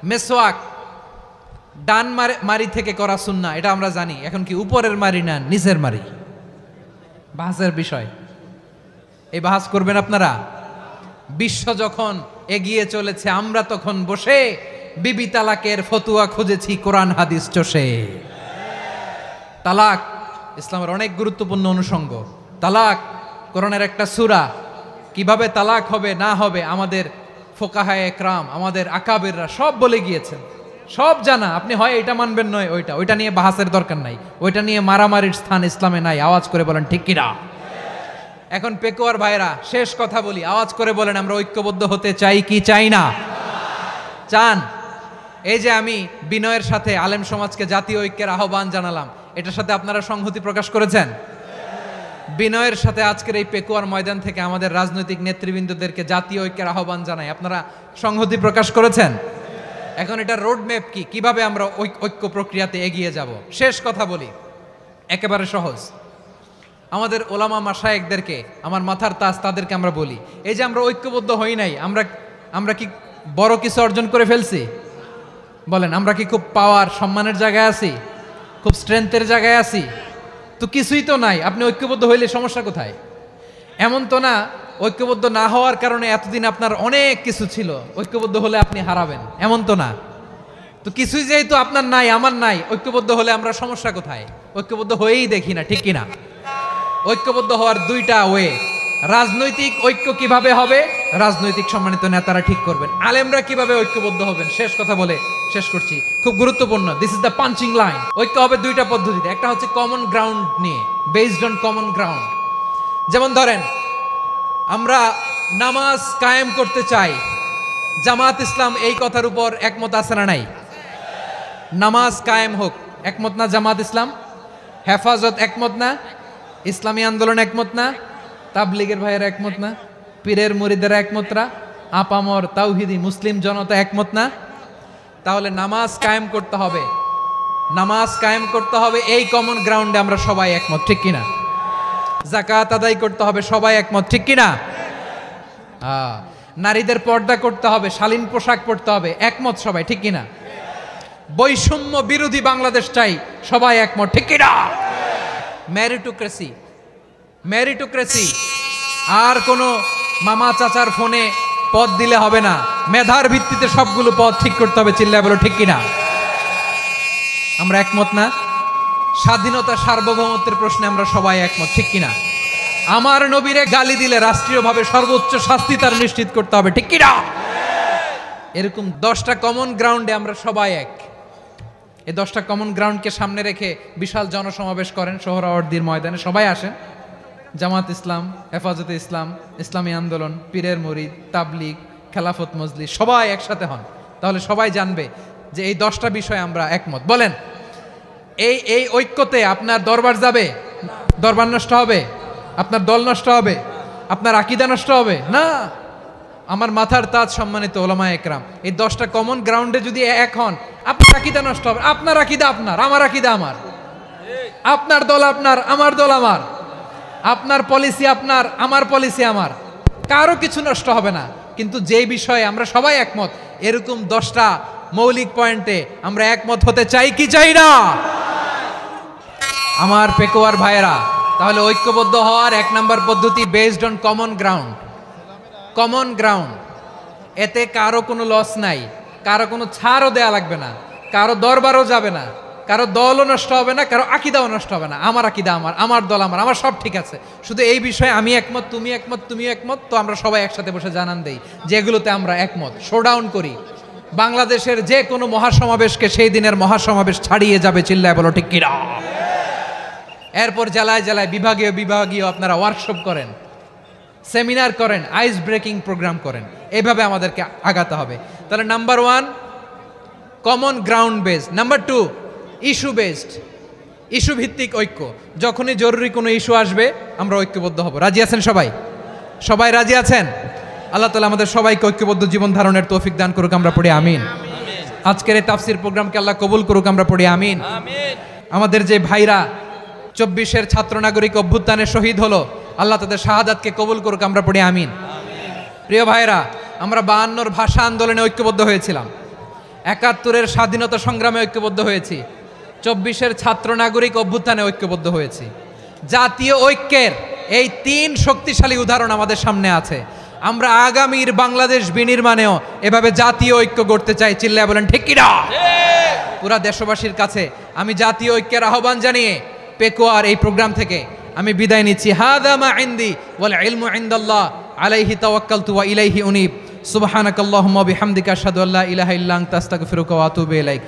মেসওয়াক, ডান মারি থেকে করা সুন্নাহ, এটা আমরা জানি। এখন কি উপরের মারি না নিচের মারি? বাহাসের বিষয়। এই বাহাস করবেন আপনারা? বিশ্ব যখন এগিয়ে চলেছে, আমরা তখন বসে বিবি তালাকের ফতুয়া খুঁজেছি কোরআন হাদিস চষে। তালাক ইসলামের অনেক গুরুত্বপূর্ণ অনুষঙ্গ। তালাক কোরআনের একটা সূরা। কিভাবে তালাক হবে না হবে আমাদের ফোকাহায়ে একরাম, আমাদের আকাবেররা সব বলে গিয়েছেন, সব জানা। আপনি হয় এটা মানবেন, নয় ওইটা। ওইটা নিয়ে বাহাসের দরকার নাই, ওইটা নিয়ে মারামারির স্থান ইসলামে নাই। আওয়াজ করে বলেন ঠিক কিনা? এখন পেকুয়ার ভাইরা, শেষ কথা বলি, আওয়াজ করে বলেন আমরা ঐক্যবদ্ধ হতে চাই কি চাই না? চান? এই যে আমি বিনয়ের সাথে আলেম সমাজকে জাতীয় ঐক্যের আহ্বান জানালাম, এটার সাথে আপনারা সংহতি প্রকাশ করেছেন? বিনয়ের সাথে আজকের এই পেকুয়ার ময়দান থেকে আমাদের রাজনৈতিক নেতৃবৃন্দদেরকে জাতীয় ঐক্যের আহ্বান জানাই, আপনারা সংহতি প্রকাশ করেছেন? এখন এটা রোডম্যাপ কি, কিভাবে আমরা ঐক্য প্রক্রিয়াতে এগিয়ে যাব? শেষ কথা বলি, একেবারে সহজ। আমাদের ওলামা মাশায়েখদেরকে, আমার মাথার তাজ, তাদেরকে আমরা বলি, এই যে আমরা ঐক্যবদ্ধ হই নাই, আমরা কি বড় কিছু অর্জন করে ফেলছি? বলেন, আমরা কি খুব পাওয়ার সম্মানের জায়গায় আছি? খুব স্ট্রেংথের জায়গায় আছি? তো কিছুই তো নাই। আপনি ঐক্যবদ্ধ হইলে সমস্যা কোথায়? এমন তো না ঐক্যবদ্ধ না হওয়ার কারণে এতদিন আপনার অনেক কিছু ছিল, ঐক্যবদ্ধ হলে আপনি হারাবেন, এমন তো না। তো কিছুই যেহেতু আপনার নাই, আমার নাই, ঐক্যবদ্ধ হলে আমরা সমস্যা কোথায়? ঐক্যবদ্ধ হয়েই দেখি না, ঠিক কিনা? ঐক্যবদ্ধ হওয়ার দুইটা ওয়ে। রাজনৈতিক ঐক্য কিভাবে হবে? রাজনৈতিক সম্মানিত নেতারা ঠিক করবেন। আলেমরা কিভাবে ঐক্যবদ্ধ হবেন? শেষ কথা বলে শেষ করছি, খুব গুরুত্বপূর্ণ। This is the punching line. ঐক্য হবে দুইটা পদ্ধতিতে। একটা হচ্ছে কমন গ্রাউন্ড নিয়ে, বেসড অন কমন গ্রাউন্ড। যেমন ধরেন, আমরা নামাজ কায়েম করতে চাই, জামাত ইসলাম এই কথার উপর একমত আছে না নাই? নামাজ কায়েম হোক, একমত না জামাত ইসলাম? হেফাজত একমত না? ইসলামী আন্দোলন একমত না? তাবলিগের ভাইয়েরা একমত না? পীরের মুরিদেরা একমত না? আপামর তাওহিদি মুসলিম জনতা একমত না? তাহলে নামাজ কায়েম করতে হবে, নামাজ কায়েম করতে হবে এই কমন গ্রাউন্ডে আমরা সবাই একমত, ঠিক কিনা? যাকাত আদায় করতে হবে, সবাই একমত, ঠিক কিনা? নারীদের পর্দা করতে হবে, শালীন পোশাক পরতে হবে, একমত সবাই, ঠিক কিনা? বৈষম্য বিরোধী বাংলাদেশ চাই, সবাই একমত, ঠিক কিনা? মেরিটোক্রেসি, মেরিটোক্রেসি, আর কোনো মামা চাচার ফোনে পদ দিলে হবে না, মেধার ভিত্তিতে সবগুলো পদ ঠিক করতে হবে। চিল্লায় বলো ঠিক কিনা? আমরা একমত না? স্বাধীনতা সার্বভৌমত্বের প্রশ্নে আমরা সবাই একমত, ঠিক কিনা? আমার নবীরে গালি দিলে রাষ্ট্রীয়ভাবে সর্বোচ্চ শাস্তি তার নিশ্চিত করতে হবে, ঠিক কিনা? এরকম 10টা কমন গ্রাউন্ডে আমরা সবাই এক। এই 10টা কমন গ্রাউন্ডকে সামনে রেখে বিশাল জনসমাবেশ করেন সোহরাওয়ার্দীর ময়দানে, সবাই আসেন। জামাত ইসলাম, হেফাজতে ইসলাম, ইসলামী আন্দোলন, পীরের মুরিদ, তাবলিগ, খেলাফত মজলিস সবাই একসাথে হন, তাহলে সবাই জানবে যে এই 10টা বিষয়ে আমরা একমত। বলেন, এই ঐক্যতে আপনার দরবার যাবে? দরবার নষ্ট হবে? আপনার দল নষ্ট হবে? আপনার আকীদা নষ্ট হবে? না। আমার মাথার তাজ সম্মানিত ওলামায়ে একরাম, এই 10টা কমন গ্রাউন্ডে যদি এক হন, আপনার আকীদা নষ্ট হবে? আপনার আকীদা আপনার, আমার আকীদা আমার, আপনার দল আপনার, আমার দল আমার, আপনার পলিসি আপনার, আমার পলিসি আমার, কারো কিছু নষ্ট হবে না। কিন্তু যে বিষয়ে আমরা সবাই একমত, এরকম 10টা মৌলিক পয়েন্টে আমরা একমত হতে চাই কি চাই না? আমার পেকোয়ার ভাইয়েরা, তাহলে ঐক্যবদ্ধ হওয়ার 1 নম্বর পদ্ধতি based on common ground. Common ground, এতে কারো কোনো লস নাই, কারো কোনো ছাড়ও দেয়া লাগবে না, কারো দরবারও যাবে না, কারো দলও নষ্ট হবে না, কারো আকীদাও নষ্ট হবে না। আমার আকীদা আমার, আমার দল আমার, আমার সব ঠিক আছে। শুধু এই বিষয়ে আমি একমত, তুমি একমত, তুমিও একমত, তো আমরা সবাই একসাথে বসে জানান দেই যে এগুলোতে আমরা একমত, শোডাউন করি। বাংলাদেশের যে কোনো মহাসমাবেশকে সেই দিনের মহাসমাবেশ ছাড়িয়ে যাবে, চিল্লায় বলো ঠিক কিনা? এরপর জেলায় জেলায় বিভাগীয় আপনারা ওয়ার্কশপ করেন, সেমিনার করেন, আইস ব্রেকিং প্রোগ্রাম করেন, এইভাবে আমাদেরকে আগাতে হবে। তাহলে number 1 common ground based. Number 2 issue based, issue ভিত্তিক ঐক্য। যখনই জরুরি কোনো ইস্যু আসবে আমরা ঐক্যবদ্ধ হব। রাজি আছেন সবাই? সবাই রাজি আছেন? আল্লাহ তাআলা আমাদের সবাইকে ঐক্যবদ্ধ জীবন ধারণের তৌফিক দান করুক, আমরা পড়ি আমিন। আজকের এই তাফসীর প্রোগ্রামকে আল্লাহ কবুল করুক, আমরা পড়ি আমিন। আমাদের যে ভাইরা 24-এর ছাত্র নাগরিক অভ্যুত্থানে শহীদ হলো, আল্লাহ তাদের শাহাদাতকে কবুল করুক, আমরা পড়ি আমিন। প্রিয় ভাইরা, আমরা 52-র ভাষা আন্দোলনে ঐক্যবদ্ধ হয়েছিলাম, 71-এর স্বাধীনতা সংগ্রামে ঐক্যবদ্ধ হয়েছি, 24-এর ছাত্র নাগরিক অভ্যুত্থানে ঐক্যবদ্ধ হয়েছি। জাতীয় ঐক্যের এই 3 শক্তিশালী উদাহরণ আমাদের সামনে আছে। আমরা আগামীর বাংলাদেশ বিনির্মাণেও এভাবে জাতীয় ঐক্য গড়তে চাই, চিল্লায় বলেন ঠিক কিনা? পুরা দেশবাসীর কাছে আমি জাতীয় ঐক্যের আহ্বান জানিয়ে পেকোয়ার এই প্রোগ্রাম থেকে আমি বিদায় নিচ্ছি। হাদা মা ইনদি ওয়াল ইলমু ইনদাল্লাহ আলাইহি তাওয়াক্কালতু ওয়া ইলাইহি উনীব। সুবহানাকাল্লাহুম্মা বিহামদিকা আশহাদু আল্লা ইলাহা ইল্লা আনতা আস্তাগফিরুকা ওয়া আতুবু ইলাইক।